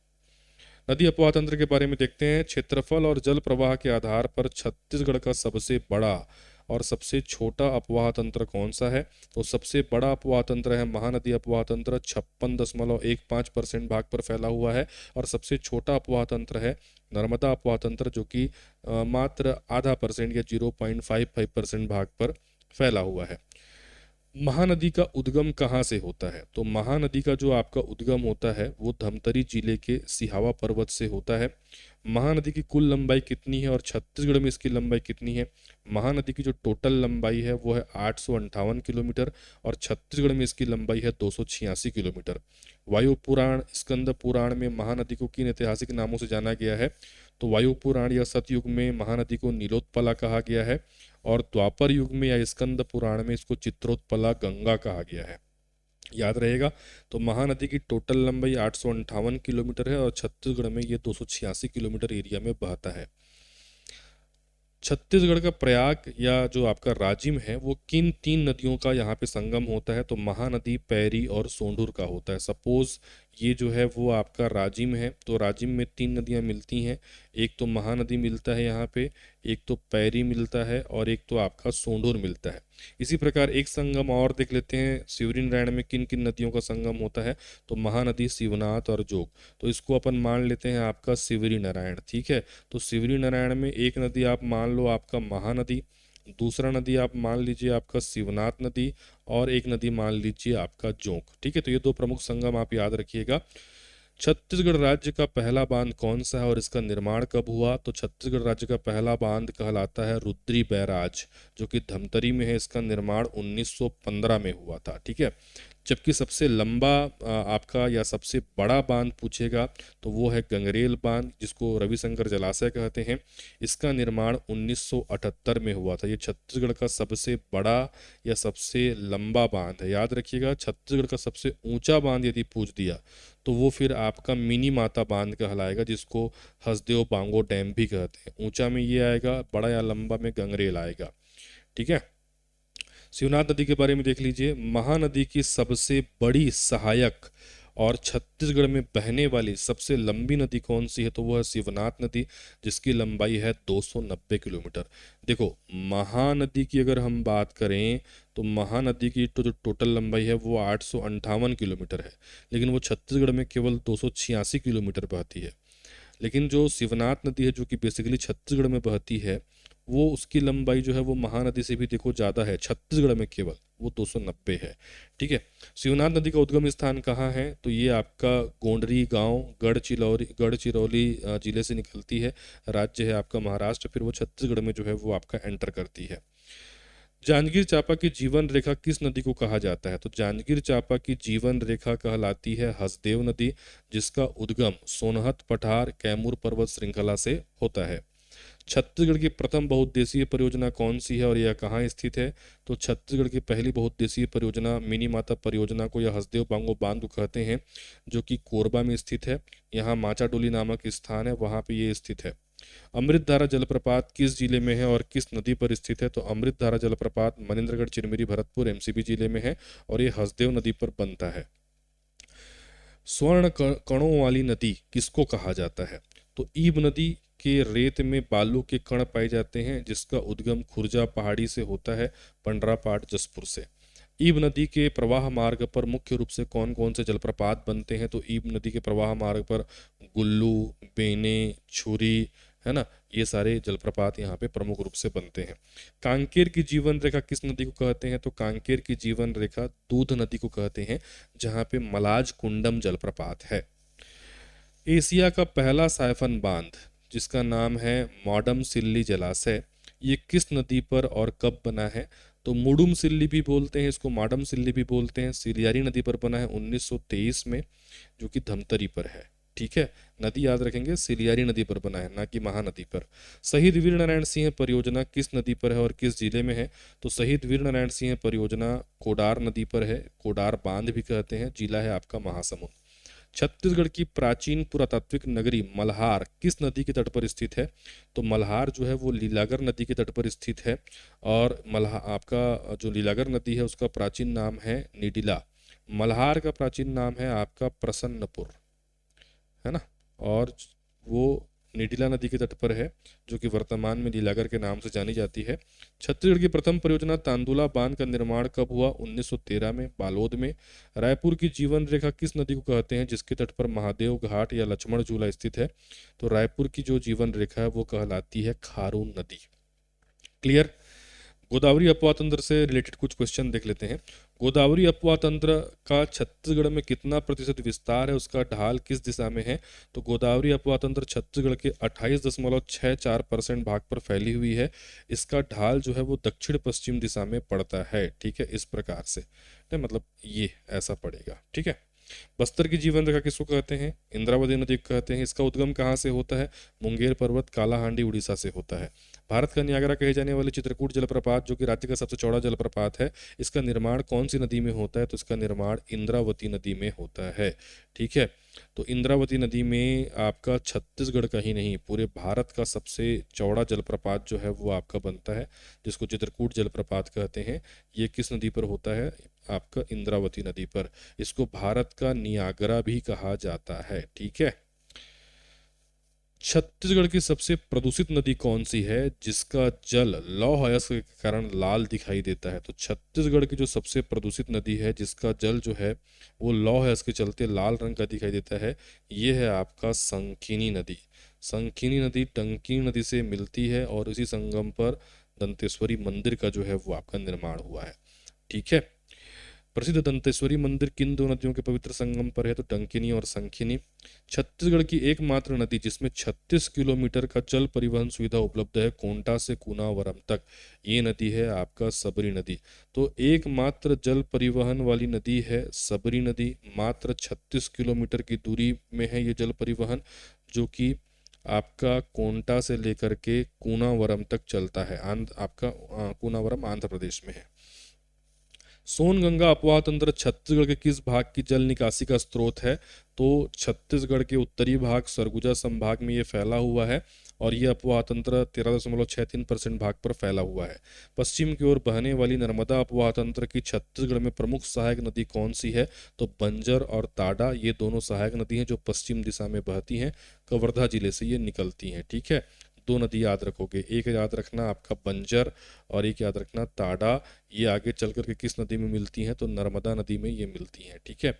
नदी अपवाह तंत्र के बारे में देखते हैं। क्षेत्रफल और जल प्रवाह के आधार पर छत्तीसगढ़ का सबसे बड़ा और सबसे छोटा अपवाह तंत्र कौन सा है? तो सबसे बड़ा अपवाह तंत्र है महानदी अपवाह तंत्र, 56.15% भाग पर फैला हुआ है। और सबसे छोटा अपवाह तंत्र है नर्मदा अपवाह तंत्र, जो कि मात्र आधा % या 0.55% भाग पर फैला हुआ है। महानदी का उद्गम कहाँ से होता है? तो महानदी का जो आपका उद्गम होता है वो धमतरी जिले के सिहावा पर्वत से होता है। महानदी की कुल लंबाई कितनी है और छत्तीसगढ़ में इसकी लंबाई कितनी है? महानदी की जो टोटल लंबाई है वो है 858 किलोमीटर और छत्तीसगढ़ में इसकी लंबाई है 286 किलोमीटर। वायु पुराण, स्कंद पुराण में महानदी को किन ऐतिहासिक नामों से जाना गया है? तो वायु पुराण या सतयुग में महानदी को नीलोत्पला कहा गया है, और द्वापर युग में या स्कंद पुराण में इसको चित्रोत्पला गंगा कहा गया है। याद रहेगा। तो महानदी की टोटल लंबाई 858 किलोमीटर है और छत्तीसगढ़ में ये 286 किलोमीटर एरिया में बहता है। छत्तीसगढ़ का प्रयाग या जो आपका राजिम है वो किन 3 नदियों का यहाँ पे संगम होता है? तो महानदी, पैरी और सोंढूर का होता है। सपोज ये जो है वो आपका राजिम है। तो राजिम में 3 नदियाँ मिलती हैं, एक तो महानदी मिलता है यहाँ पे, एक तो पैरी मिलता है और एक तो आपका सोंढूर मिलता है। इसी प्रकार एक संगम और देख लेते हैं, सिवरी नारायण में किन किन नदियों का संगम होता है, तो महानदी, शिवनाथ और जोग। तो इसको अपन मान लेते हैं आपका सिवरी नारायण, ठीक है। तो सिवरी नारायण में एक नदी आप मान लो आपका महानदी, दूसरा नदी आप मान लीजिए आपका शिवनाथ नदी, और एक नदी मान लीजिए आपका जोंक, ठीक है। तो ये 2 प्रमुख संगम आप याद रखिएगा। छत्तीसगढ़ राज्य का पहला बांध कौन सा है और इसका निर्माण कब हुआ, तो छत्तीसगढ़ राज्य का पहला बांध कहलाता है रुद्री बैराज, जो कि धमतरी में है। इसका निर्माण 1915 में हुआ था, ठीक है। जबकि सबसे लंबा आपका या सबसे बड़ा बांध पूछेगा तो वो है गंगरेल बांध, जिसको रविशंकर जलाशय कहते हैं। इसका निर्माण 1978 में हुआ था। ये छत्तीसगढ़ का सबसे बड़ा या सबसे लंबा बांध है, याद रखिएगा। छत्तीसगढ़ का सबसे ऊंचा बांध यदि पूछ दिया तो वो फिर आपका मिनी माता बांध कहलाएगा, जिसको हसदेव बांगो डैम भी कहते हैं। ऊंचा में ये आएगा, बड़ा या लंबा में गंगरेल आएगा, ठीक है। शिवनाथ नदी के बारे में देख लीजिए। महानदी की सबसे बड़ी सहायक और छत्तीसगढ़ में बहने वाली सबसे लंबी नदी कौन सी है, तो वो है शिवनाथ नदी, जिसकी लंबाई है 290 किलोमीटर। देखो, महानदी की अगर हम बात करें तो महानदी की तो जो टोटल लंबाई है वो 858 किलोमीटर है, लेकिन वो छत्तीसगढ़ में केवल 286 किलोमीटर बहती है। लेकिन जो शिवनाथ नदी है, जो कि बेसिकली छत्तीसगढ़ में बहती है, वो उसकी लंबाई जो है वो महानदी से भी देखो ज़्यादा है, छत्तीसगढ़ में केवल वो 290 है, ठीक है। शिवनाथ नदी का उद्गम स्थान कहाँ है, तो ये आपका गोंडरी गांव गढ़चिरौली जिले से निकलती है। राज्य है आपका महाराष्ट्र, फिर वो छत्तीसगढ़ में जो है वो आपका एंटर करती है। जांजगीर चांपा की जीवन रेखा किस नदी को कहा जाता है, तो जांजगीर चांपा की जीवन रेखा कहलाती है हसदेव नदी, जिसका उद्गम सोनहत पठार कैमूर पर्वत श्रृंखला से होता है। छत्तीसगढ़ की प्रथम बहुउद्देशीय परियोजना कौन सी है और यह कहाँ स्थित है, तो छत्तीसगढ़ की पहली बहुउद्देशीय परियोजना मिनी माता परियोजना को या हसदेव बांगो बांध को कहते हैं, जो कि कोरबा में स्थित है। यहाँ माचाडोली नामक स्थान है, वहाँ पे ये स्थित है। अमृतधारा जलप्रपात किस जिले में है और किस नदी पर स्थित है, तो अमृतधारा जलप्रपात मनेन्द्रगढ़, चिरमिरी, भरतपुर, एमसीबी जिले में है और ये हसदेव नदी पर बनता है। स्वर्ण कणों वाली नदी किसको कहा जाता है, तो ईब नदी के रेत में बालू के कण पाए जाते हैं, जिसका उद्गम खुर्जा पहाड़ी से होता है, पंडरापाट, जसपुर से। ईब नदी के प्रवाह मार्ग पर मुख्य रूप से कौन कौन से जलप्रपात बनते हैं, तो ईब नदी के प्रवाह मार्ग पर गुल्लू, बेने, छुरी, है ना, ये सारे जलप्रपात यहाँ पे प्रमुख रूप से बनते हैं। कांकेर की जीवन रेखा किस नदी को कहते हैं, तो कांकेर की जीवन रेखा दूध नदी को कहते हैं, जहाँ पे मलाज कुंडम जलप्रपात है। एशिया का पहला साइफन बांध, जिसका नाम है मॉडम सिल्ली जलाशय, ये किस नदी पर और कब बना है, तो मुडुम सिल्ली भी बोलते हैं इसको, माडम सिल्ली भी बोलते हैं। सिलियारी नदी पर बना है 1923 में, जो कि धमतरी पर है, ठीक है। नदी याद रखेंगे, सिलियारी नदी पर बना है, ना कि महानदी पर। शहीद वीर नारायण सिंह परियोजना किस नदी पर है और किस जिले में है, तो शहीद वीर नारायण सिंह परियोजना कोडार नदी पर है, कोडार बांध भी कहते हैं, जिला है आपका महासमुंद। छत्तीसगढ़ की प्राचीन पुरातात्विक नगरी मल्हार किस नदी के तट पर स्थित है, तो मल्हार जो है वो लीलागर नदी के तट पर स्थित है। और आपका जो लीलागर नदी है उसका प्राचीन नाम है निडिला। मल्हार का प्राचीन नाम है आपका प्रसन्नपुर, है ना, और वो निडिला नदी के तट पर है, जो कि वर्तमान में लीलागर के नाम से जानी जाती है। छत्तीसगढ़ की प्रथम परियोजना तांदुला बांध का निर्माण कब हुआ, 1913 में, बालोद में। रायपुर की जीवन रेखा किस नदी को कहते हैं, जिसके तट पर महादेव घाट या लक्ष्मण झूला स्थित है, तो रायपुर की जो जीवन रेखा है वो कहलाती है खारून नदी। क्लियर। गोदावरी अपवा तंत्र से रिलेटेड कुछ क्वेश्चन देख लेते हैं। गोदावरी अपवा तंत्र का छत्तीसगढ़ में कितना प्रतिशत विस्तार है, उसका ढाल किस दिशा में है, तो गोदावरी अपवा तंत्र छत्तीसगढ़ के 28.64% भाग पर फैली हुई है। इसका ढाल जो है वो दक्षिण पश्चिम दिशा में पड़ता है, ठीक है, इस प्रकार से, तो मतलब ये ऐसा पड़ेगा, ठीक है। बस्तर की जीवन रेखा किसको कहते हैं, इंद्रावती नदी को कहते हैं। इसका उद्गम कहाँ से होता है, मुंगेर पर्वत, कालाहांडी, उड़ीसा से होता है। भारत का नियाग्रा कहे जाने वाले चित्रकूट जलप्रपात, जो कि राज्य का सबसे चौड़ा जलप्रपात है, इसका निर्माण कौन सी नदी में होता है, तो इसका निर्माण इंद्रावती नदी में होता है, ठीक है। तो इंद्रावती नदी में आपका छत्तीसगढ़ का ही नहीं पूरे भारत का सबसे चौड़ा जलप्रपात जो है वो आपका बनता है, जिसको चित्रकूट जलप्रपात कहते हैं। ये किस नदी पर होता है, आपका इंद्रावती नदी पर। इसको भारत का नियाग्रा भी कहा जाता है। ठीक है। छत्तीसगढ़ की सबसे प्रदूषित नदी कौन सी है जिसका जल लौह अयस्क के कारण लाल दिखाई देता है? तो छत्तीसगढ़ की जो सबसे प्रदूषित नदी है जिसका जल जो है वो लौह अयस्क के चलते लाल रंग का दिखाई देता है, ये है आपका संकिनी नदी। संकिनी नदी टंकी नदी से मिलती है और इसी संगम पर दंतेश्वरी मंदिर का जो है वो आपका निर्माण हुआ है। ठीक है। प्रसिद्ध दंतेश्वरी मंदिर किन दो नदियों के पवित्र संगम पर है? तो टंकिनी और संखिनी। छत्तीसगढ़ की एकमात्र नदी जिसमें 36 किलोमीटर का जल परिवहन सुविधा उपलब्ध है कोंटा से कूनावरम तक, ये नदी है आपका सबरी नदी। तो एकमात्र जल परिवहन वाली नदी है सबरी नदी। मात्र 36 किलोमीटर की दूरी में है ये जल परिवहन, जो कि आपका कोंटा से लेकर के कूनावरम तक चलता है। आपका कूनावरम आंध्र प्रदेश में है। सोनगंगा अपवाह तंत्र छत्तीसगढ़ के किस भाग की जल निकासी का स्रोत है? तो छत्तीसगढ़ के उत्तरी भाग सरगुजा संभाग में ये फैला हुआ है और ये अपवाह तंत्र 13.63% भाग पर फैला हुआ है। पश्चिम की ओर बहने वाली नर्मदा अपवाह तंत्र की छत्तीसगढ़ में प्रमुख सहायक नदी कौन सी है? तो बंजर और ताडा, ये दोनों सहायक नदी हैं जो पश्चिम दिशा में बहती हैं, कवर्धा जिले से ये निकलती हैं। ठीक है। दो नदी याद रखोगे, एक याद रखना आपका बंजर और एक याद रखना ताडा। ये आगे चल करके किस नदी में मिलती हैं? तो नर्मदा नदी में ये मिलती हैं। ठीक है।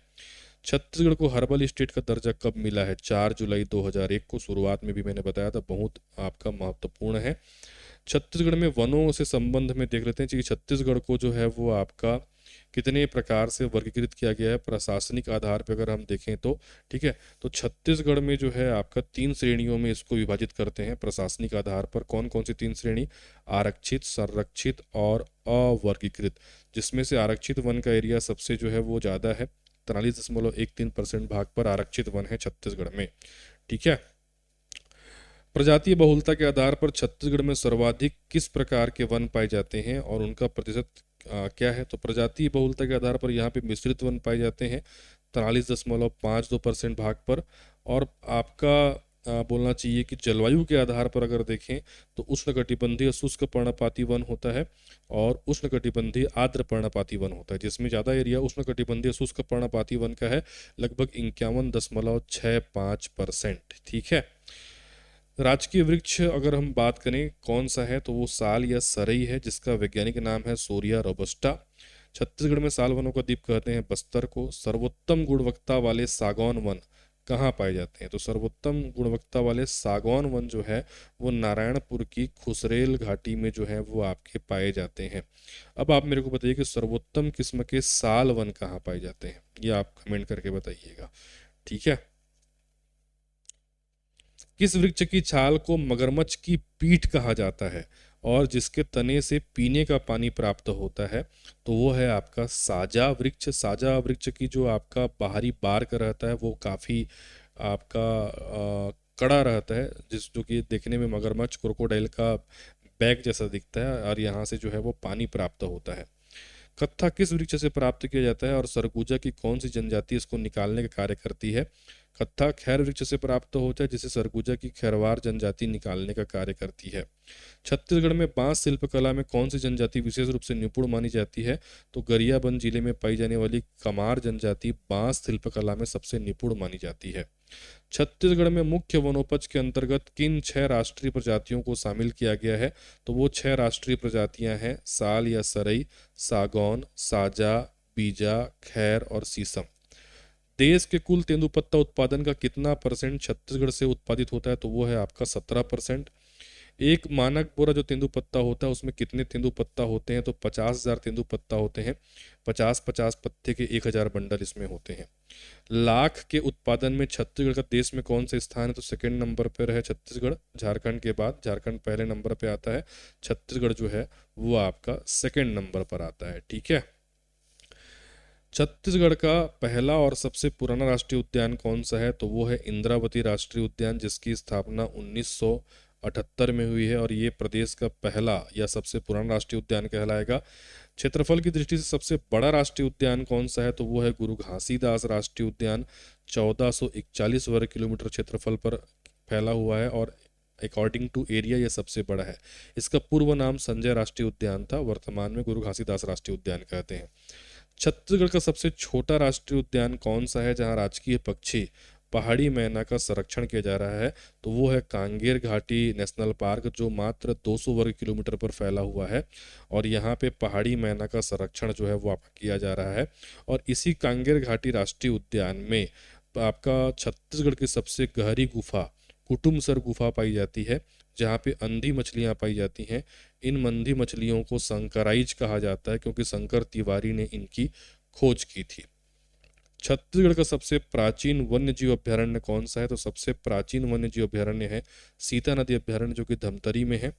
छत्तीसगढ़ को हर्बल स्टेट का दर्जा कब मिला है? 4 जुलाई 2001 को। शुरुआत में भी मैंने बताया था, बहुत आपका महत्वपूर्ण है। छत्तीसगढ़ में वनों से संबंध में देख लेते हैं कि छत्तीसगढ़ को जो है वो आपका कितने प्रकार से वर्गीकृत किया गया है प्रशासनिक आधार पर अगर हम देखें तो। ठीक है। तो छत्तीसगढ़ में जो है आपका 3 श्रेणियों में इसको विभाजित करते हैं प्रशासनिक आधार पर। कौन कौन सी 3 श्रेणी? आरक्षित, संरक्षित और अवर्गीकृत। जिसमें से आरक्षित वन का एरिया सबसे जो है वो ज़्यादा है, 43.13% भाग पर आरक्षित वन है छत्तीसगढ़ में। ठीक है। प्रजातीय बहुलता के आधार पर छत्तीसगढ़ में सर्वाधिक किस प्रकार के वन पाए जाते हैं और उनका प्रतिशत क्या है? तो प्रजातीय बहुलता के आधार पर यहाँ पे मिश्रित वन पाए जाते हैं 43.52% भाग पर। और आपका बोलना चाहिए कि जलवायु के आधार पर अगर देखें तो उष्णकटिबंधीय शुष्क पर्णपाती वन होता है और उष्णकटिबंधीय आर्द्र पर्णपाती वन होता है, जिसमें ज़्यादा एरिया उष्णकटिबंधीय शुष्क पर्णपाती वन का है, लगभग 51.65%। ठीक है। राजकीय वृक्ष अगर हम बात करें कौन सा है, तो वो साल या सरई है जिसका वैज्ञानिक नाम है सोरिया रोबस्टा। छत्तीसगढ़ में साल वनों का द्वीप कहते हैं बस्तर को। सर्वोत्तम गुणवत्ता वाले सागौन वन कहाँ पाए जाते हैं? तो सर्वोत्तम गुणवत्ता वाले सागौन वन जो है वो नारायणपुर की खुसरेल घाटी में जो है वो आपके पाए जाते हैं। अब आप मेरे को बताइए कि सर्वोत्तम किस्म के साल वन कहाँ पाए जाते हैं, ये आप कमेंट करके बताइएगा। ठीक है। किस वृक्ष की छाल को मगरमच्छ की पीठ कहा जाता है और जिसके तने से पीने का पानी प्राप्त होता है? तो वो है आपका साजा वृक्ष। साजा वृक्ष की जो आपका बाहरी बार्क रहता है वो काफ़ी आपका कड़ा रहता है, जो कि देखने में मगरमच्छ क्रोकोडाइल का बैग जैसा दिखता है और यहाँ से जो है वो पानी प्राप्त होता है। कत्था किस वृक्ष से प्राप्त किया जाता है और सरगुजा की कौन सी जनजाति इसको निकालने का कार्य करती है? कत्था खैर वृक्ष से प्राप्त होता है जिसे सरगुजा की खैरवार जनजाति निकालने का कार्य करती है। छत्तीसगढ़ में बांस शिल्पकला में कौन सी जनजाति विशेष रूप से निपुण मानी जाती है? तो गरियाबंद जिले में पाई जाने वाली कमार जनजाति बांस शिल्पकला में सबसे निपुण मानी जाती है। छत्तीसगढ़ में मुख्य वनोपज के अंतर्गत किन 6 राष्ट्रीय प्रजातियों को शामिल किया गया है? तो वो 6 राष्ट्रीय प्रजातियां हैं साल या सरई, सागौन, साजा, बीजा, खैर और शीशम। देश के कुल तेंदुपत्ता उत्पादन का कितना % छत्तीसगढ़ से उत्पादित होता है? तो वो है आपका 17%। एक मानक बोरा जो तेंदुपत्ता होता है उसमें कितने तेंदुपत्ता होते हैं? तो 50,000 तेंदुपत्ता होते हैं। 50-50 पत्ते के 1,000 बंडल इसमें होते हैं। लाख के उत्पादन में छत्तीसगढ़ का देश में कौन सा स्थान है? तो सेकंड नंबर पर है छत्तीसगढ़, झारखंड के बाद। झारखंड पहले नंबर पे आता है, छत्तीसगढ़ जो है वो आपका सेकंड नंबर पर आता है। ठीक है। छत्तीसगढ़ का पहला और सबसे पुराना राष्ट्रीय उद्यान कौन सा है? तो वो है इंद्रावती राष्ट्रीय उद्यान, जिसकी स्थापना 1978 में हुई है और ये प्रदेश का पहला या सबसे पुराना राष्ट्रीय उद्यान कहलाएगा। क्षेत्रफल की दृष्टि से सबसे बड़ा राष्ट्रीय उद्यान कौन सा है? तो वो है गुरु घासीदास राष्ट्रीय उद्यान। 1441 वर्ग किलोमीटर क्षेत्रफल पर फैला हुआ है और अकॉर्डिंग टू एरिया ये सबसे बड़ा है। इसका पूर्व नाम संजय राष्ट्रीय उद्यान था, वर्तमान में गुरु घासीदास राष्ट्रीय उद्यान कहते हैं। छत्तीसगढ़ का सबसे छोटा राष्ट्रीय उद्यान कौन सा है जहां राजकीय पक्षी पहाड़ी मैना का संरक्षण किया जा रहा है? तो वो है कांगेर घाटी नेशनल पार्क, जो मात्र 200 वर्ग किलोमीटर पर फैला हुआ है और यहाँ पे पहाड़ी मैना का संरक्षण जो है वो आपका किया जा रहा है। और इसी कांगेर घाटी राष्ट्रीय उद्यान में आपका छत्तीसगढ़ की सबसे गहरी गुफा कुटुमसर गुफा पाई जाती है, जहाँ पे अंधी मछलियाँ पाई जाती हैं। इन अंधी मछलियों को संकराइज कहा जाता है क्योंकि शंकर तिवारी ने इनकी खोज की थी। छत्तीसगढ़ का सबसे प्राचीन वन्य जीव अभ्यारण्य कौन सा है? तो सबसे प्राचीन वन्य जीव अभ्यारण्य है सीता नदी अभ्यारण्य, जो कि धमतरी में है।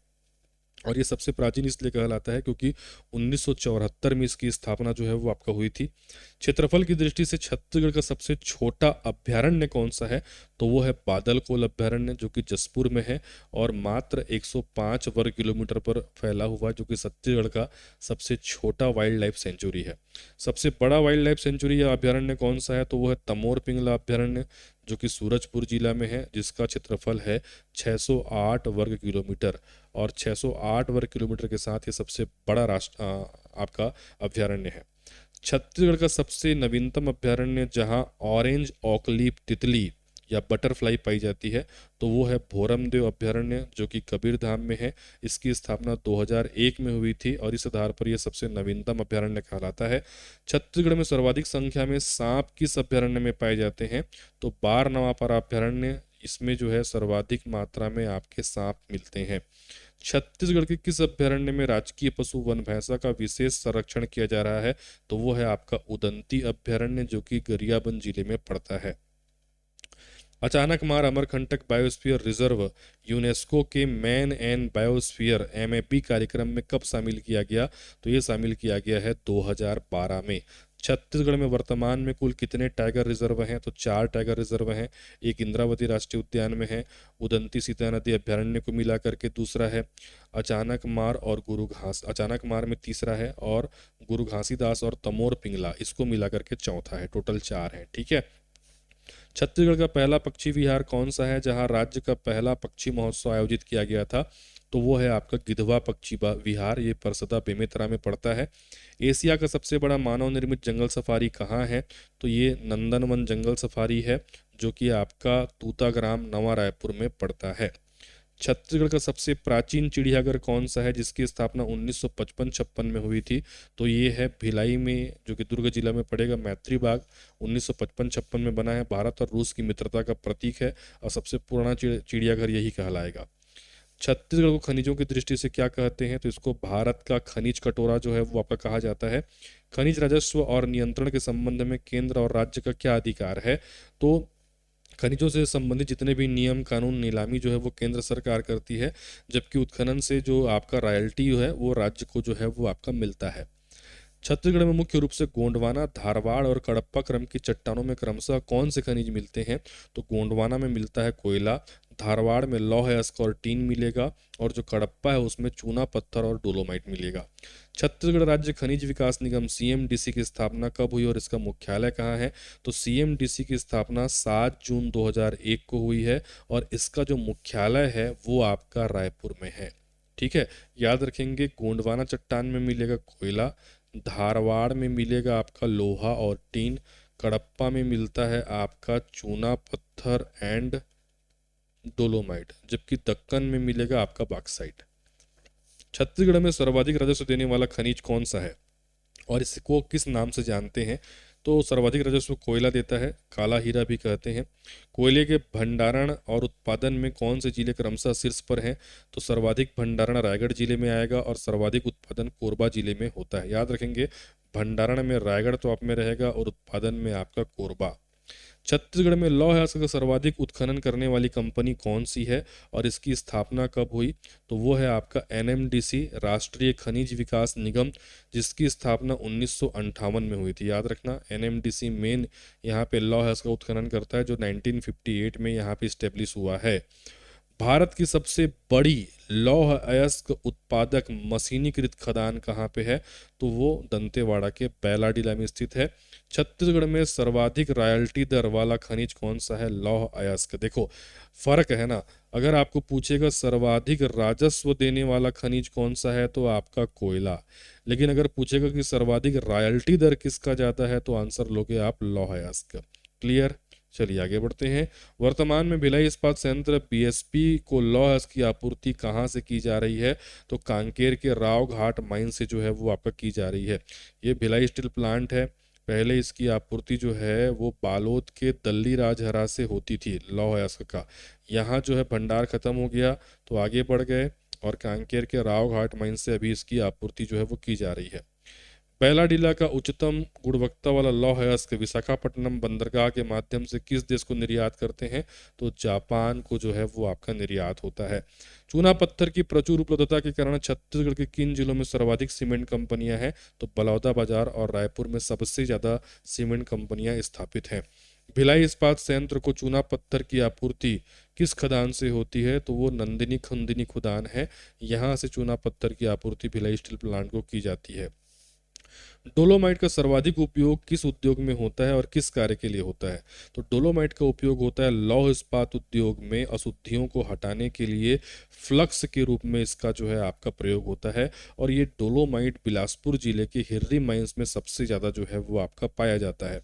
और ये सबसे प्राचीन इसलिए कहलाता है क्योंकि 1974 में इसकी स्थापना जो है वो आपका हुई थी। क्षेत्रफल की दृष्टि से छत्तीसगढ़ का सबसे छोटा अभ्यारण्य कौन सा है? तो वो है बादलकोल अभ्यारण्य, जो कि जसपुर में है और मात्र 105 वर्ग किलोमीटर पर फैला हुआ है, जो कि छत्तीसगढ़ का सबसे छोटा वाइल्ड लाइफ सेंचुरी है। सबसे बड़ा वाइल्ड लाइफ सेंचुरी या अभ्यारण्य कौन सा है? तो वो है तमोर पिंगला अभ्यारण्य, जो कि सूरजपुर जिला में है, जिसका क्षेत्रफल है 608 वर्ग किलोमीटर। और 608 वर्ग किलोमीटर के साथ ये सबसे बड़ा आपका अभ्यारण्य है। छत्तीसगढ़ का सबसे नवीनतम अभ्यारण्य जहां ऑरेंज ऑकलीफ तितली या बटरफ्लाई पाई जाती है, तो वो है भोरमदेव अभ्यारण्य, जो कि कबीरधाम में है। इसकी स्थापना 2001 में हुई थी और इस आधार पर यह सबसे नवीनतम अभ्यारण्य कहलाता है। छत्तीसगढ़ में सर्वाधिक संख्या में सांप किस अभ्यारण्य में पाए जाते हैं? तो बारनवापारा अभ्यारण्य, इसमें जो है सर्वाधिक मात्रा में आपके सांप मिलते हैं। छत्तीसगढ़ के किस अभ्यारण्य में राजकीय पशु वन भैंसा का विशेष संरक्षण किया जा रहा है? तो वो है आपका उदंती अभ्यारण्य, जो कि गरियाबंद जिले में पड़ता है। Achanakmar Amarkantak biosphere reserve UNESCO के मैन एंड बायोस्फीयर MAB कार्यक्रम में कब शामिल किया गया? तो ये शामिल किया गया है 2012 में। छत्तीसगढ़ में वर्तमान में कुल कितने टाइगर रिजर्व हैं? तो 4 टाइगर रिजर्व हैं। एक इंद्रावती राष्ट्रीय उद्यान में है, उदंती सीता नदी अभ्यारण्य को मिला करके दूसरा है, अचानकमार में तीसरा है, और गुरु घासीदास और तमोर पिंगला इसको मिला करके चौथा है। टोटल 4 है। ठीक है। छत्तीसगढ़ का पहला पक्षी विहार कौन सा है जहां राज्य का पहला पक्षी महोत्सव आयोजित किया गया था? तो वो है आपका गिधवा पक्षी विहार, ये परसदा बेमेतरा में पड़ता है। एशिया का सबसे बड़ा मानव निर्मित जंगल सफारी कहाँ है? तो ये नंदनवन जंगल सफारी है, जो कि आपका तूताग्राम नवा रायपुर में पड़ता है। छत्तीसगढ़ का सबसे प्राचीन चिड़ियाघर कौन सा है जिसकी स्थापना 1955-56 में हुई थी? तो ये है भिलाई में, जो कि दुर्ग जिला में पड़ेगा। मैत्री बाग 1955-56 में बना है। भारत और रूस की मित्रता का प्रतीक है और सबसे पुराना चिड़ियाघर यही कहलाएगा। छत्तीसगढ़ को खनिजों की दृष्टि से क्या कहते हैं? तो इसको भारत का खनिज कटोरा जो है वो आपका कहा जाता है। खनिज राजस्व और नियंत्रण के संबंध में केंद्र और राज्य का क्या अधिकार है? तो खनिजों से संबंधित जितने भी नियम कानून नीलामी जो है वो केंद्र सरकार करती है, जबकि उत्खनन से जो आपका रॉयल्टी है वो राज्य को जो है वो आपका मिलता है। छत्तीसगढ़ में मुख्य रूप से गोंडवाना, धारवाड़ और कडप्पा क्रम की चट्टानों में क्रमशः कौन से खनिज मिलते हैं? तो गोंडवाना में मिलता है कोयला, धारवाड़ में लौह अयस्क और टीन मिलेगा, और जो कडप्पा है उसमें चूना पत्थर और डोलोमाइट मिलेगा। छत्तीसगढ़ राज्य खनिज विकास निगम CMDC की स्थापना कब हुई और इसका मुख्यालय कहाँ है? तो CMDC की स्थापना 7 जून 2001 को हुई है और इसका जो मुख्यालय है वो आपका रायपुर में है। ठीक है, याद रखेंगे। गोंडवाना चट्टान में मिलेगा कोयला, धारवाड़ में मिलेगा आपका लोहा और टीन, कडप्पा में मिलता है आपका चूना पत्थर एंड डोलोमाइट, जबकि दक्कन में मिलेगा आपका बॉक्साइट। छत्तीसगढ़ में सर्वाधिक राजस्व देने वाला खनिज कौन सा है और इसको किस नाम से जानते हैं? तो सर्वाधिक राजस्व कोयला देता है, काला हीरा भी कहते हैं। कोयले के भंडारण और उत्पादन में कौन से जिले क्रमशः शीर्ष पर हैं? तो सर्वाधिक भंडारण रायगढ़ जिले में आएगा और सर्वाधिक उत्पादन कोरबा जिले में होता है। याद रखेंगे, भंडारण में रायगढ़ तो आप में रहेगा और उत्पादन में आपका कोरबा। छत्तीसगढ़ में लौह अयस्क का सर्वाधिक उत्खनन करने वाली कंपनी कौन सी है और इसकी स्थापना कब हुई? तो वो है आपका NMDC, राष्ट्रीय खनिज विकास निगम, जिसकी स्थापना 1958 में हुई थी। याद रखना, NMDC मेन यहाँ पे लौह अयस्क का उत्खनन करता है, जो 1958 में यहाँ पे स्टेब्लिश हुआ है। भारत की सबसे बड़ी लौह अयस्क उत्पादक मशीनीकृत खदान कहाँ पे है? तो वो दंतेवाड़ा के बैलाडीला में स्थित है। छत्तीसगढ़ में सर्वाधिक रॉयल्टी दर वाला खनिज कौन सा है? लौह अयस्क। देखो फर्क है ना, अगर आपको पूछेगा सर्वाधिक राजस्व देने वाला खनिज कौन सा है तो आपका कोयला, लेकिन अगर पूछेगा कि सर्वाधिक रॉयल्टी दर किसका ज़्यादा है तो आंसर लोगे आप लौह अयस्क का। क्लियर। चलिए आगे बढ़ते हैं। वर्तमान में भिलाई इस्पात संयंत्र बीएसपी को लौह अयस्क की आपूर्ति कहाँ से की जा रही है? तो कांकेर के राव घाट माइन से जो है वो आपका की जा रही है। ये भिलाई स्टील प्लांट है। पहले इसकी आपूर्ति जो है वो बालोद के दल्ली राजहरा से होती थी लौह अयस्क का। यहाँ जो है भंडार खत्म हो गया तो आगे बढ़ गए और कांकेर के राव घाट माइन से अभी इसकी आपूर्ति जो है वो की जा रही है। बैलाडीला का उच्चतम गुणवत्ता वाला लौह अयस्क विशाखापट्टनम बंदरगाह के माध्यम से किस देश को निर्यात करते हैं? तो जापान को जो है वो आपका निर्यात होता है। चूना पत्थर की प्रचुर उपलब्धता के कारण छत्तीसगढ़ के किन जिलों में सर्वाधिक सीमेंट कंपनियां हैं? तो बलौदाबाजार और रायपुर में सबसे ज़्यादा सीमेंट कंपनियां स्थापित हैं। भिलाई इस्पात संयंत्र को चूना पत्थर की आपूर्ति किस खदान से होती है? तो वो नंदिनी खुंदिनी खदान है। यहाँ से चूना पत्थर की आपूर्ति भिलाई स्टील प्लांट को की जाती है। डोलोमाइट का सर्वाधिक उपयोग किस उद्योग में होता है और किस कार्य के लिए होता है? तो डोलोमाइट का उपयोग होता है लौह इस्पात उद्योग में अशुद्धियों को हटाने के लिए। फ्लक्स के रूप में इसका जो है आपका प्रयोग होता है और ये डोलोमाइट बिलासपुर जिले के हिर्री माइंस में सबसे ज़्यादा जो है वो आपका पाया जाता है।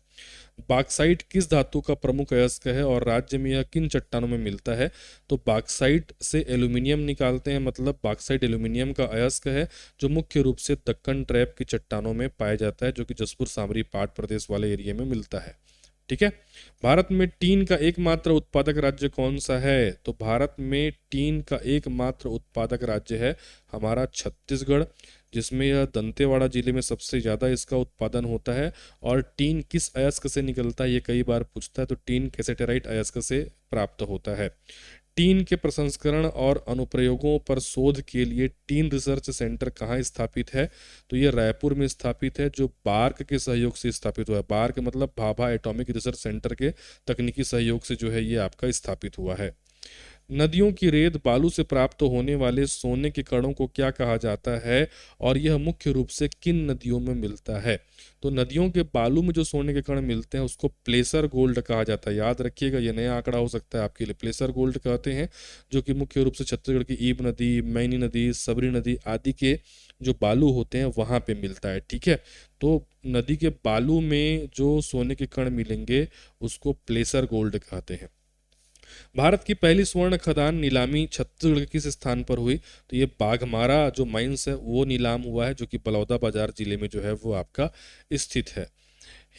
बॉक्साइट किस धातु का प्रमुख अयस्क है और राज्य में यह किन चट्टानों में मिलता है? तो बॉक्साइट से एल्यूमिनियम निकालते हैं, मतलब बॉक्साइट एल्यूमिनियम का अयस्क है जो मुख्य रूप से दक्कन ट्रैप की चट्टानों में पाया जाता है, जो कि जसपुर सामरी पाट प्रदेश वाले एरिया में मिलता है। ठीक है। भारत में टीन का एकमात्र उत्पादक राज्य कौन सा है? तो भारत में टीन का एकमात्र उत्पादक राज्य है हमारा छत्तीसगढ़, जिसमें यह दंतेवाड़ा जिले में सबसे ज़्यादा इसका उत्पादन होता है। और टीन किस अयस्क से निकलता है ये कई बार पूछता है, तो टीन कैसेटेराइट अयस्क से प्राप्त होता है। टीन के प्रसंस्करण और अनुप्रयोगों पर शोध के लिए टीन रिसर्च सेंटर कहाँ स्थापित है? तो ये रायपुर में स्थापित है, जो बार्क के सहयोग से स्थापित हुआ है। बार्क मतलब भाभा एटॉमिक रिसर्च सेंटर के तकनीकी सहयोग से जो है ये आपका स्थापित हुआ है। नदियों की रेत बालू से प्राप्त होने वाले सोने के कणों को क्या कहा जाता है और यह मुख्य रूप से किन नदियों में मिलता है? तो नदियों के बालू में जो सोने के कण मिलते हैं उसको प्लेसर गोल्ड कहा जाता है। याद रखिएगा, ये नया आंकड़ा हो सकता है आपके लिए। प्लेसर गोल्ड कहते हैं, जो कि मुख्य रूप से छत्तीसगढ़ की ईब नदी, मैनी नदी, सबरी नदी आदि के जो बालू होते हैं वहाँ पे मिलता है। ठीक है। तो नदी के बालू में जो सोने के कण मिलेंगे उसको प्लेसर गोल्ड कहते हैं। भारत की पहली स्वर्ण खदान नीलामी छत्तीसगढ़ के किस स्थान पर हुई? तो ये बाघमारा जो माइंस है वो नीलाम हुआ है, जो कि बलौदाबाजार जिले में जो है वो आपका स्थित है।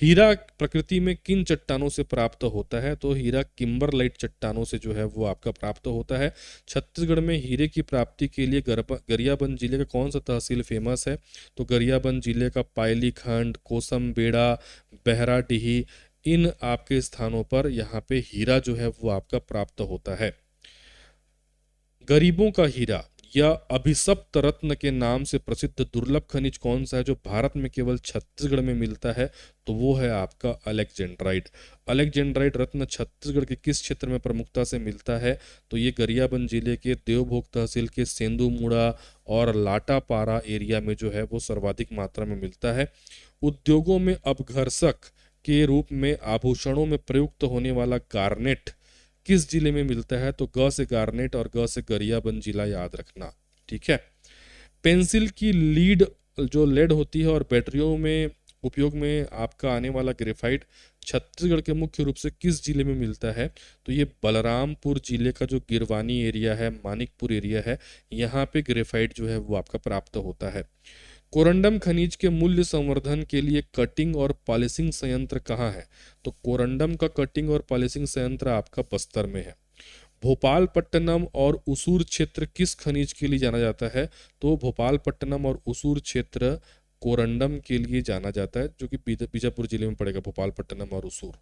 हीरा प्रकृति में किन चट्टानों से प्राप्त होता है? तो हीरा किम्बरलाइट चट्टानों से जो है वो आपका प्राप्त होता है। छत्तीसगढ़ में हीरे की प्राप्ति के लिए गरियाबंद जिले का कौन सा तहसील फेमस है? तो गरियाबंद जिले का पायली खंड, कोसम बेड़ा, बहराडीही, इन आपके स्थानों पर यहाँ पे हीरा जो है वो आपका प्राप्त होता है। गरीबों का हीरा या अभिशप्त रत्न के नाम से प्रसिद्ध दुर्लभ खनिज कौन सा है जो भारत में केवल छत्तीसगढ़ में मिलता है? तो वो है आपका अलेक्जेंड्राइट। अलेक्जेंड्राइट रत्न छत्तीसगढ़ के किस क्षेत्र में प्रमुखता से मिलता है? तो ये गरियाबंद जिले के देवभोग तहसील के सेंदुमुड़ा और लाटापारा एरिया में जो है वो सर्वाधिक मात्रा में मिलता है। उद्योगों में अपघर्षक के रूप में आभूषणों में प्रयुक्त होने वाला गार्नेट किस जिले में मिलता है? तो ग से गार्नेट और ग से गरियाबंद जिला याद रखना। ठीक है। पेंसिल की लीड जो लेड होती है और बैटरियों में उपयोग में आपका आने वाला ग्रेफाइट छत्तीसगढ़ के मुख्य रूप से किस जिले में मिलता है? तो ये बलरामपुर जिले का जो गिरवानी एरिया है, मानिकपुर एरिया है, यहाँ पे ग्रेफाइट जो है वो आपका प्राप्त होता है। कोरंडम खनिज के मूल्य संवर्धन के लिए कटिंग और पॉलिशिंग संयंत्र कहाँ है? तो कोरंडम का कटिंग और पॉलिशिंग संयंत्र आपका बस्तर में है। भोपालपट्टनम और उसूर क्षेत्र किस खनिज के लिए जाना जाता है? तो भोपालपट्टनम और उसूर क्षेत्र कोरंडम के लिए जाना जाता है, जो कि बीजापुर जिले में पड़ेगा, भोपालपट्टनम और उसूर।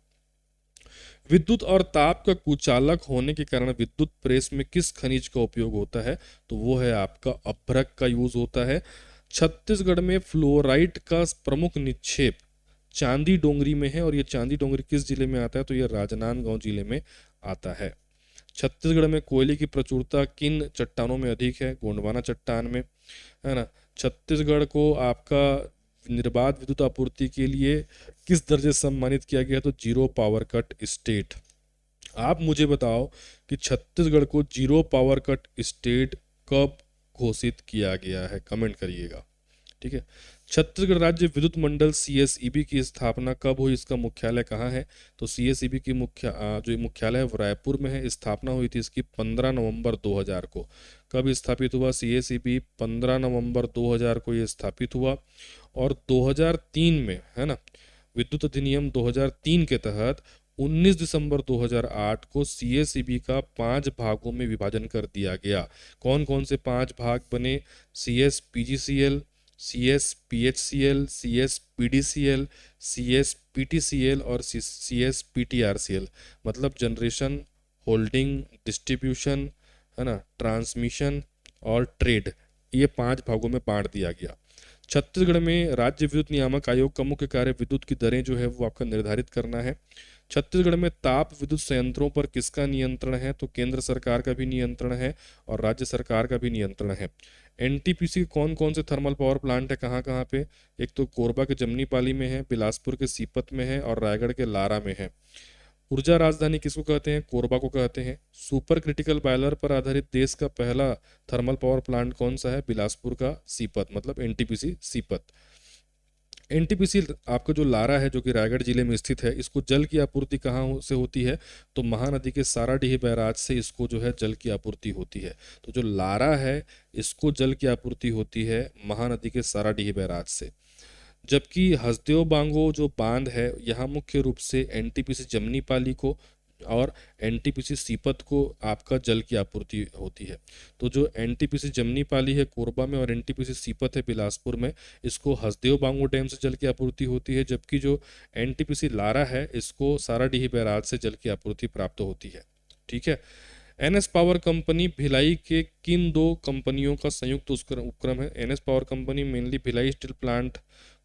विद्युत और ताप का कुचालक होने के कारण विद्युत प्रेस में किस खनिज का उपयोग होता है? तो वो है आपका अभ्रक का यूज होता है। छत्तीसगढ़ में फ्लोराइट का प्रमुख निक्षेप चांदी डोंगरी में है और ये चांदी डोंगरी किस जिले में आता है? तो ये राजनांदगांव जिले में आता है। छत्तीसगढ़ में कोयले की प्रचुरता किन चट्टानों में अधिक है? गोंडवाना चट्टान में, है ना। छत्तीसगढ़ को आपका निर्बाध विद्युत आपूर्ति के लिए किस दर्जे से सम्मानित किया गया? तो जीरो पावर कट स्टेट। आप मुझे बताओ कि छत्तीसगढ़ को जीरो पावर कट स्टेट कब घोषित किया गया है? कमेंट करिएगा। ठीक है। छत्तीसगढ़ राज्य विद्युत मंडल सीएसईबी की स्थापना कब हुई, इसका मुख्यालय कहाँ है? तो सीएसईबी की जो मुख्यालय है वो रायपुर में है। स्थापना हुई थी इसकी 15 नवंबर 2000 को। कब स्थापित हुआ सीएसईबी? 15 नवंबर 2000 को ये स्थापित हुआ। और 2003 में, है ना, विद्युत अधिनियम 2003 के तहत 19 दिसंबर 2008 को सीएसईबी का 5 भागों में विभाजन कर दिया गया। कौन कौन से 5 भाग बने? CS PGCL, CS PHCL, CS PDCL, CS PTCL और सीएस पीटीआरसीएल। मतलब जनरेशन, होल्डिंग, डिस्ट्रीब्यूशन, है ना, ट्रांसमिशन और ट्रेड, ये 5 भागों में बांट दिया गया। छत्तीसगढ़ में राज्य विद्युत नियामक आयोग का मुख्य कार्य विद्युत की दरें जो है वो आपका निर्धारित करना है। छत्तीसगढ़ में ताप विद्युत संयंत्रों पर किसका नियंत्रण है? तो केंद्र सरकार का भी नियंत्रण है और राज्य सरकार का भी नियंत्रण है। एनटीपीसी के कौन कौन से थर्मल पावर प्लांट है, कहाँ कहाँ पे? एक तो कोरबा के जमनीपाली में है, बिलासपुर के सीपत में है और रायगढ़ के लारा में है। ऊर्जा राजधानी किसको कहते हैं? कोरबा को कहते हैं। सुपर क्रिटिकल बॉयलर पर आधारित देश का पहला थर्मल पावर प्लांट कौन सा है? बिलासपुर का सीपत, मतलब एनटीपीसी सीपत। एनटीपीसी आपका जो लारा है जो कि रायगढ़ जिले में स्थित है, इसको जल की आपूर्ति कहाँ से होती है? तो महानदी के साराडीह बैराज से इसको जो है जल की आपूर्ति होती है। तो जो लारा है इसको जल की आपूर्ति होती है महानदी के साराडीह बैराज से। जबकि हसदेव बांगो जो बांध है यहाँ मुख्य रूप से एनटीपीसी जमनीपाली को और एनटीपीसी सीपत को आपका जल की आपूर्ति होती है। तो जो एनटीपीसी जमनीपाली है कोरबा में और एनटीपीसी सीपत है बिलासपुर में, इसको हसदेव बांगो डैम से जल की आपूर्ति होती है। जबकि जो एनटीपीसी लारा है इसको साराडीह बैराज से जल की आपूर्ति प्राप्त होती है। ठीक है। एनएस पावर कंपनी भिलाई के किन 2 कंपनियों का संयुक्त उपक्रम है? NS power company mainly Bhilai steel plant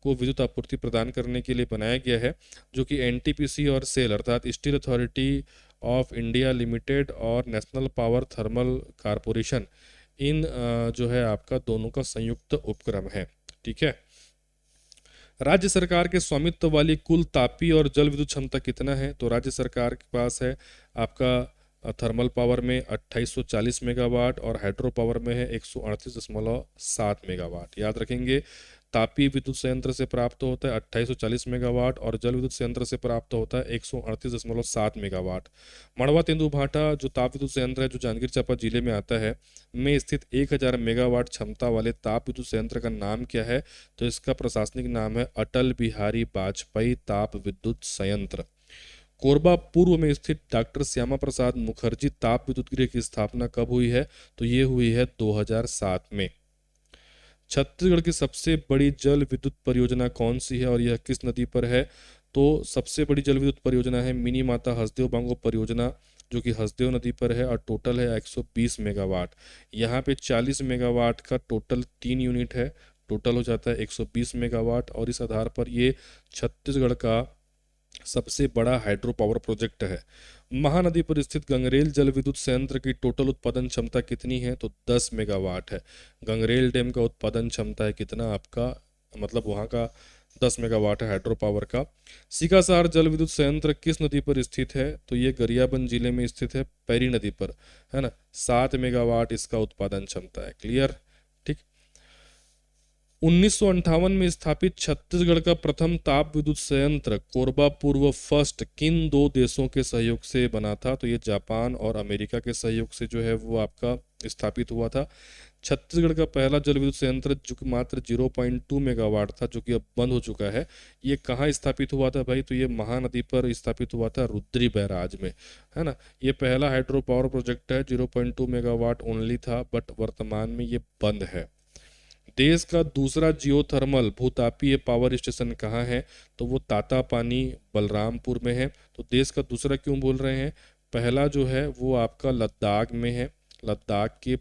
को विद्युत आपूर्ति प्रदान करने के लिए बनाया गया है, जो कि एनटीपीसी और सेल अर्थात steel authority of India limited और नेशनल पावर थर्मल कारपोरेशन, इन जो है आपका दोनों का संयुक्त उपक्रम है। ठीक है। राज्य सरकार के स्वामित्व वाली कुल तापीय और जल विद्युत क्षमता कितना है? तो राज्य सरकार के पास है आपका थर्मल पावर में 2840 मेगावाट और हाइड्रो पावर में है 138.7 मेगावाट। याद रखेंगे, तापीय विद्युत संयंत्र से प्राप्त होता है 2840 मेगावाट और जल विद्युत संयंत्र से प्राप्त होता है 138.7 मेगावाट। मड़वा तेंदुभाटा जो ताप विद्युत संयंत्र है जो जांजगीर चांपा जिले में आता है में स्थित 1000 मेगावाट क्षमता वाले ताप विद्युत संयंत्र का नाम क्या है? तो इसका प्रशासनिक नाम है अटल बिहारी वाजपेयी ताप विद्युत संयंत्र। कोरबा पूर्व में स्थित डॉक्टर श्यामा प्रसाद मुखर्जी ताप विद्युत गृह की स्थापना कब हुई है? तो ये हुई है 2007 में। छत्तीसगढ़ की सबसे बड़ी जल विद्युत परियोजना कौन सी है और यह किस नदी पर है? तो सबसे बड़ी जल विद्युत परियोजना है मिनी माता हसदेव बांगो परियोजना, जो कि हसदेव नदी पर है और टोटल है 120 मेगावाट। यहाँ पे 40 मेगावाट का टोटल 3 यूनिट है, टोटल हो जाता है 120 मेगावाट और इस आधार पर ये छत्तीसगढ़ का सबसे बड़ा हाइड्रो पावर प्रोजेक्ट है। महानदी पर स्थित गंगरेल जल विद्युत संयंत्र की टोटल उत्पादन क्षमता कितनी है? तो 10 मेगावाट है। गंगरेल डैम का उत्पादन क्षमता है कितना आपका, मतलब वहाँ का 10 मेगावाट है हाइड्रो पावर का। सीकासार जल विद्युत संयंत्र किस नदी पर स्थित है? तो ये गरियाबंद जिले में स्थित है, पैरी नदी पर, है ना। 7 मेगावाट इसका उत्पादन क्षमता है। क्लियर? ठीक। 1958 में स्थापित छत्तीसगढ़ का प्रथम ताप विद्युत संयंत्र कोरबा पूर्व फर्स्ट किन 2 देशों के सहयोग से बना था? तो ये जापान और अमेरिका के सहयोग से जो है वो आपका स्थापित हुआ था। छत्तीसगढ़ का पहला जल विद्युत संयंत्र जो कि मात्र 0.2 मेगावाट था, जो कि अब बंद हो चुका है, ये कहाँ स्थापित हुआ था भाई? तो ये महानदी पर स्थापित हुआ था, रुद्री बैराज में, है ना। ये पहला हाइड्रो पावर प्रोजेक्ट है, 0.2 मेगावाट ओनली था, बट वर्तमान में ये बंद है। देश का दूसरा जियोथर्मल भूतापीय पावर स्टेशन कहाँ है? तो वो तातापानी बलरामपुर में है। तो देश का दूसरा क्यों बोल रहे हैं? पहला जो है वो आपका लद्दाख में है, लद्दाख के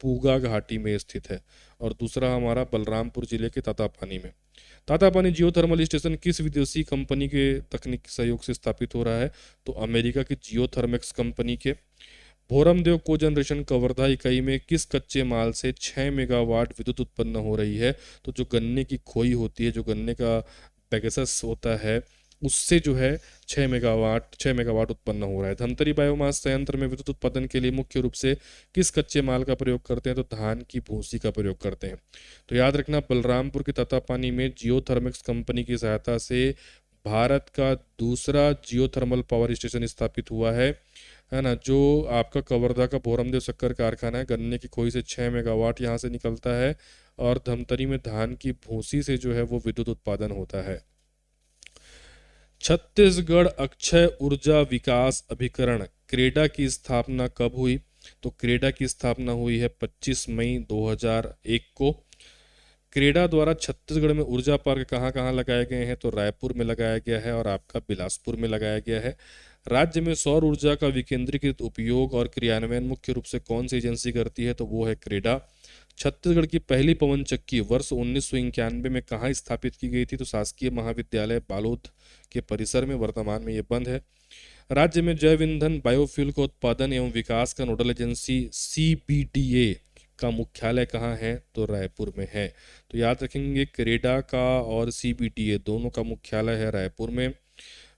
पूगा घाटी में स्थित है, और दूसरा हमारा बलरामपुर जिले के तातापानी में। तातापानी जियोथर्मल स्टेशन किस विदेशी कंपनी के तकनीकी सहयोग से स्थापित हो रहा है? तो अमेरिका की जियोथर्मेक्स कंपनी के। भोरमदेव कोजनरेशन कवर्धा इकाई में किस कच्चे माल से 6 मेगावाट विद्युत उत्पन्न हो रही है? तो जो गन्ने की खोई होती है, जो गन्ने का पैगेसस होता है, उससे जो है 6 मेगावाट उत्पन्न हो रहा है। धमतरी बायोमास संयंत्र में विद्युत उत्पादन के लिए मुख्य रूप से किस कच्चे माल का प्रयोग करते हैं? तो धान की भूसी का प्रयोग करते हैं। तो याद रखना, बलरामपुर के ततापानी में जियोथर्मिक्स कंपनी की सहायता से भारत का दूसरा जियोथर्मल पावर स्टेशन स्थापित हुआ है ना, जो आपका कवर्धा का भोरमदेव शक्कर कारखाना है। गन्ने की खोई से 6 मेगावाट यहाँ से निकलता है, और धमतरी में धान की भूसी से जो है वो विद्युत उत्पादन होता है। छत्तीसगढ़ अक्षय ऊर्जा विकास अभिकरण क्रेडा की स्थापना कब हुई? तो क्रेडा की स्थापना हुई है 25 मई 2001 को। क्रेडा द्वारा छत्तीसगढ़ में ऊर्जा पार्क कहाँ कहाँ लगाए गए हैं? तो रायपुर में लगाया गया है और आपका बिलासपुर में लगाया गया है। राज्य में सौर ऊर्जा का विकेंद्रीकृत उपयोग और क्रियान्वयन मुख्य रूप से कौन सी एजेंसी करती है? तो वो है क्रेडा। छत्तीसगढ़ की पहली पवन चक्की वर्ष 1991 में कहाँ स्थापित की गई थी? तो शासकीय महाविद्यालय बालोद के परिसर में। वर्तमान में ये बंद है। राज्य में जैव ईंधन बायोफ्यूल का उत्पादन एवं विकास का नोडल एजेंसी CBDA का मुख्यालय कहाँ है? तो रायपुर में है। तो याद रखेंगे, क्रेडा का और CBDA दोनों का मुख्यालय है रायपुर में।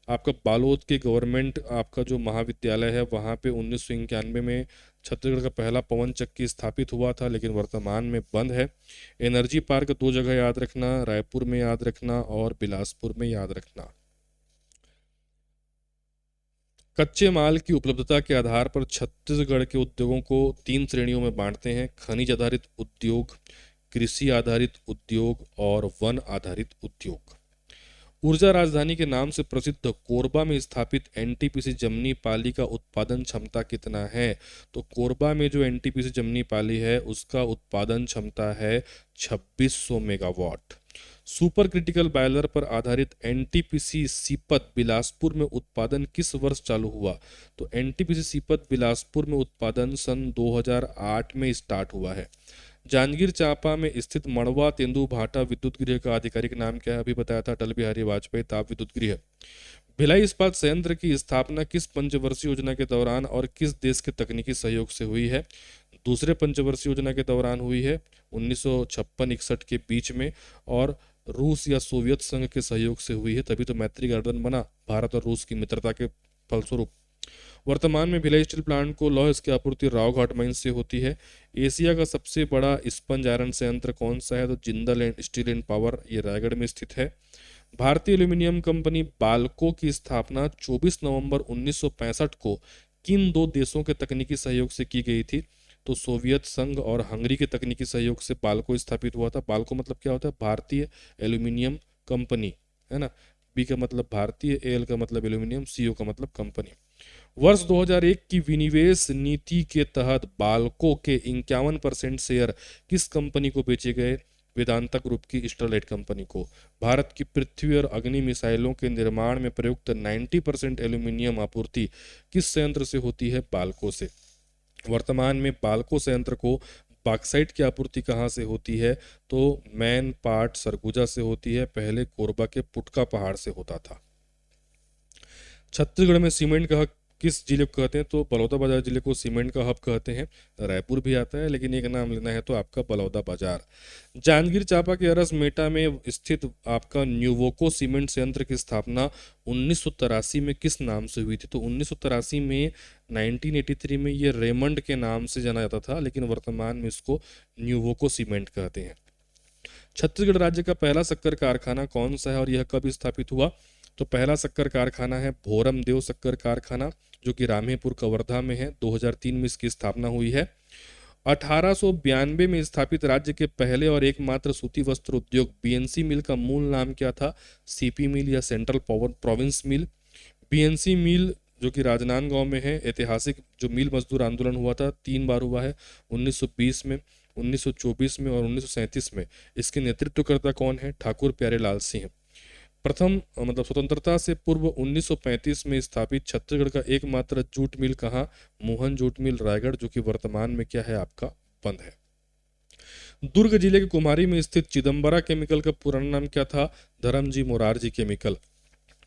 आपका बालोद के गवर्नमेंट आपका जो महाविद्यालय है वहाँ पे 1991 में छत्तीसगढ़ का पहला पवन चक्की स्थापित हुआ था, लेकिन वर्तमान में बंद है। एनर्जी पार्क 2 जगह याद रखना, रायपुर में याद रखना और बिलासपुर में याद रखना। कच्चे माल की उपलब्धता के आधार पर छत्तीसगढ़ के उद्योगों को 3 श्रेणियों में बांटते हैं: खनिज आधारित उद्योग, कृषि आधारित उद्योग और वन आधारित उद्योग। ऊर्जा राजधानी के नाम से प्रसिद्ध कोरबा में स्थापित NTPC जमनी पाली का उत्पादन क्षमता कितना है? तो कोरबा में जो NTPC जमनी पाली है उसका उत्पादन क्षमता है 2600 मेगावाट। सुपर क्रिटिकल बॉयलर पर आधारित NTPC सीपत बिलासपुर में उत्पादन किस वर्ष चालू हुआ? तो NTPC सीपत बिलासपुर में उत्पादन सन 2008 में स्टार्ट हुआ है। जांजगीर चांपा में स्थित मड़वा तेंदु भाटा विद्युत गृह का आधिकारिक नाम क्या है? अभी बताया था, अटल बिहारी वाजपेयी ताप विद्युत गृह। भिलाई इस्पात संयंत्र की स्थापना किस पंचवर्षीय योजना के दौरान और किस देश के तकनीकी सहयोग से हुई है? दूसरे पंचवर्षीय योजना के दौरान हुई है 1956-61 के बीच में, और रूस या सोवियत संघ के सहयोग से हुई है, तभी तो मैत्री गार्डन बना भारत और रूस की मित्रता के फलस्वरूप। वर्तमान में भिलाई स्टील प्लांट को लौह की आपूर्ति रावघाट माइंस से होती है। एशिया का सबसे बड़ा स्पंज आयरन संयंत्र कौन सा है? तो जिंदल स्टील एंड पावर, ये रायगढ़ में स्थित है। भारतीय एल्यूमिनियम कंपनी बाल्को की स्थापना 24 नवंबर 1965 को किन 2 देशों के तकनीकी सहयोग से की गई थी? तो सोवियत संघ और हंगरी के तकनीकी सहयोग से बाल्को स्थापित हुआ था। बाल्को मतलब क्या होता है? भारतीय एल्यूमिनियम कंपनी, है ना। बी का मतलब भारतीय, एल का मतलब एल्यूमिनियम, सीओ का मतलब कंपनी। वर्ष 2001 की विनिवेश नीति के तहत बाल्को के 51% शेयर किस कंपनी को बेचे गए? वेदांता ग्रुप की स्टरलाइट कंपनी को। भारत की पृथ्वी और अग्नि मिसाइलों के निर्माण में प्रयुक्त 90% एल्यूमिनियम आपूर्ति किस संयंत्र से होती है? बाल्को से। वर्तमान में बाल्को संयंत्र को बॉक्साइट की आपूर्ति कहाँ से होती है? तो मैन पाट सरगुजा से होती है, पहले कोरबा के पुटका पहाड़ से होता था। छत्तीसगढ़ में सीमेंट का हब किस जिले को कहते हैं? तो बलौदाबाजार जिले को सीमेंट का हब कहते हैं। रायपुर भी आता है, लेकिन एक नाम लेना है तो आपका बलौदाबाजार। जांजगीर चांपा के अरस मेटा में स्थित आपका न्यूवोको सीमेंट संयंत्र की स्थापना 1983 में किस नाम से हुई थी? तो 1983 में 1983 में ये रेमंड के नाम से जाना जाता था, लेकिन वर्तमान में इसको न्यूवोको सीमेंट कहते हैं। छत्तीसगढ़ राज्य का पहला शक्कर कारखाना कौन सा है और यह कब स्थापित हुआ? तो पहला शक्कर कारखाना है भोरमदेव शक्कर कारखाना, जो कि रामेपुर कवर्धा में है। 2003 में इसकी स्थापना हुई है। 1892 में स्थापित राज्य के पहले और एकमात्र सूती वस्त्र उद्योग BNC मिल का मूल नाम क्या था? CP मिल या सेंट्रल प्रोविंस मिल। BNC मिल जो कि राजनांदगांव में है। ऐतिहासिक जो मिल मजदूर आंदोलन हुआ था 3 बार हुआ है, 1920 में, 1924 में और 1937 में। इसके नेतृत्वकर्ता कौन है? ठाकुर प्यारेलाल सिंह। प्रथम मतलब स्वतंत्रता से पूर्व 1935 में स्थापित छत्तीसगढ़ का एकमात्र जूट मिल कहाँ? मोहन जूट मिल रायगढ़, जो कि वर्तमान में क्या है? आपका बंद है। दुर्ग जिले के कुमारी में स्थित चिदम्बरा केमिकल का पुराना नाम क्या था? धर्मजी मोरारजी केमिकल।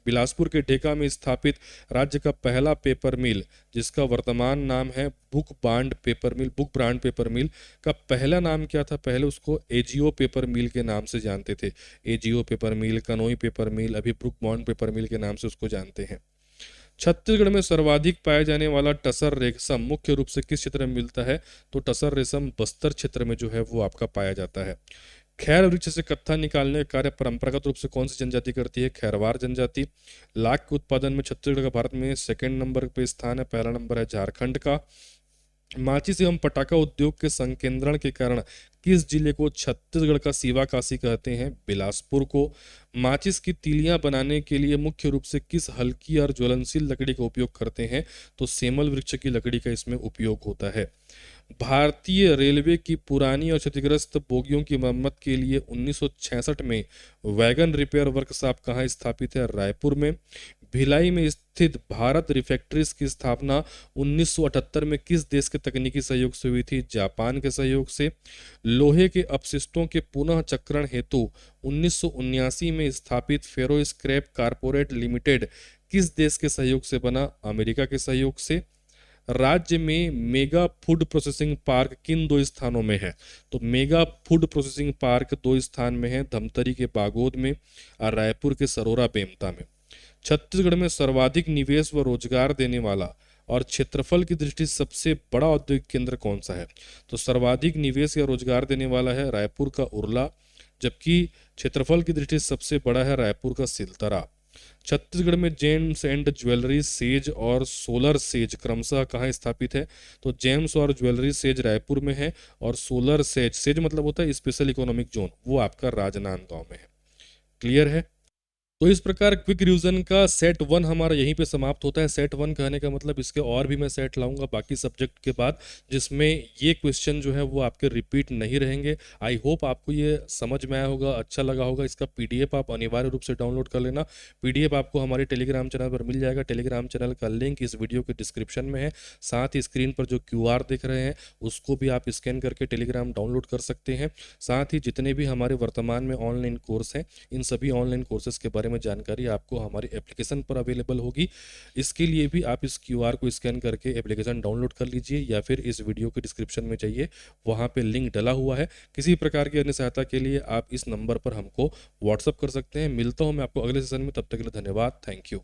बिलासपुर के ढेका में स्थापित राज्य का पहला पेपर मिल, जिसका वर्तमान नाम है बुक ब्रांड पेपर मिल का पहला नाम क्या था? पहले उसको एजीओ पेपर मिल के नाम से जानते थे। एजीओ पेपर मिल, कनोई पेपर मिल, अभी ब्रुक बॉन्ड पेपर मिल के नाम से उसको जानते हैं। छत्तीसगढ़ में सर्वाधिक पाए जाने वाला टसर रेशम मुख्य रूप से किस क्षेत्र में मिलता है? तो टसर रेशम बस्तर क्षेत्र में जो है वो आपका पाया जाता है। खैर वृक्ष से कत्था निकालने का कार्य परंपरागत रूप से कौन सी जनजाति करती है? खैरवार जनजाति। लाख के उत्पादन में छत्तीसगढ़ का भारत में सेकंड नंबर पे स्थान है, पहला नंबर है झारखंड का। माचिस एवं पटाखा उद्योग के संकेंद्रण के कारण किस जिले को छत्तीसगढ़ का सीवा काशी कहते हैं? बिलासपुर को। माचिस की तीलियां बनाने के लिए मुख्य रूप से किस हल्की और ज्वलनशील लकड़ी का उपयोग करते हैं? तो सेमल वृक्ष की लकड़ी का इसमें उपयोग होता है। भारतीय रेलवे की पुरानी और क्षतिग्रस्त बोगियों की मरम्मत के लिए 1966 में वैगन रिपेयर वर्कशॉप कहाँ स्थापित है? रायपुर में। भिलाई में स्थित भारत रिफैक्ट्रीज की स्थापना 1978 में किस देश के तकनीकी सहयोग से हुई थी? जापान के सहयोग से। लोहे के अपशिष्टों के पुनः चक्रण हेतु 1979 में स्थापित फेरो स्क्रैप कारपोरेट लिमिटेड किस देश के सहयोग से बना? अमेरिका के सहयोग से। राज्य में मेगा फूड प्रोसेसिंग पार्क किन दो स्थानों में है? तो मेगा फूड प्रोसेसिंग पार्क दो स्थान में है, धमतरी के बागोद में और रायपुर के सरोरा बेमता में। छत्तीसगढ़ में सर्वाधिक निवेश व रोजगार देने वाला और क्षेत्रफल की दृष्टि से सबसे बड़ा औद्योगिक केंद्र कौन सा है? तो सर्वाधिक निवेश या रोजगार देने वाला है रायपुर का उरला, जबकि क्षेत्रफल की दृष्टि से सबसे बड़ा है रायपुर का सिलतरा। छत्तीसगढ़ में जेम्स एंड ज्वेलरी सेज और सोलर सेज क्रमशः कहाँ स्थापित है? तो जेम्स और ज्वेलरी सेज रायपुर में है और सोलर सेज, सेज मतलब होता है स्पेशल इकोनॉमिक जोन, वो आपका राजनांदगांव में है। क्लियर है? तो इस प्रकार क्विक रिवीजन का सेट 1 हमारा यहीं पे समाप्त होता है। सेट 1 कहने का मतलब इसके और भी मैं सेट लाऊंगा बाकी सब्जेक्ट के बाद, जिसमें ये क्वेश्चन जो है वो आपके रिपीट नहीं रहेंगे। आई होप आपको ये समझ में आया होगा, अच्छा लगा होगा। इसका पीडीएफ आप अनिवार्य रूप से डाउनलोड कर लेना। पीडीएफ आपको हमारे टेलीग्राम चैनल पर मिल जाएगा। टेलीग्राम चैनल का लिंक इस वीडियो के डिस्क्रिप्शन में है। साथ ही स्क्रीन पर जो QR दिख रहे हैं उसको भी आप स्कैन करके टेलीग्राम डाउनलोड कर सकते हैं। साथ ही जितने भी हमारे वर्तमान में ऑनलाइन कोर्स हैं, इन सभी ऑनलाइन कोर्सेज के बारे में जानकारी आपको हमारी एप्लीकेशन पर अवेलेबल होगी। इसके लिए भी आप इस QR को स्कैन करके एप्लीकेशन डाउनलोड कर लीजिए या फिर इस वीडियो के डिस्क्रिप्शन में जाइए, वहाँ पे लिंक डला हुआ है। किसी प्रकार की अन्य सहायता के लिए आप इस नंबर पर हमको व्हाट्सअप कर सकते हैं। मिलता हूँ मैं आपको अगले सेशन में, तब तक के लिए धन्यवाद। Thank you.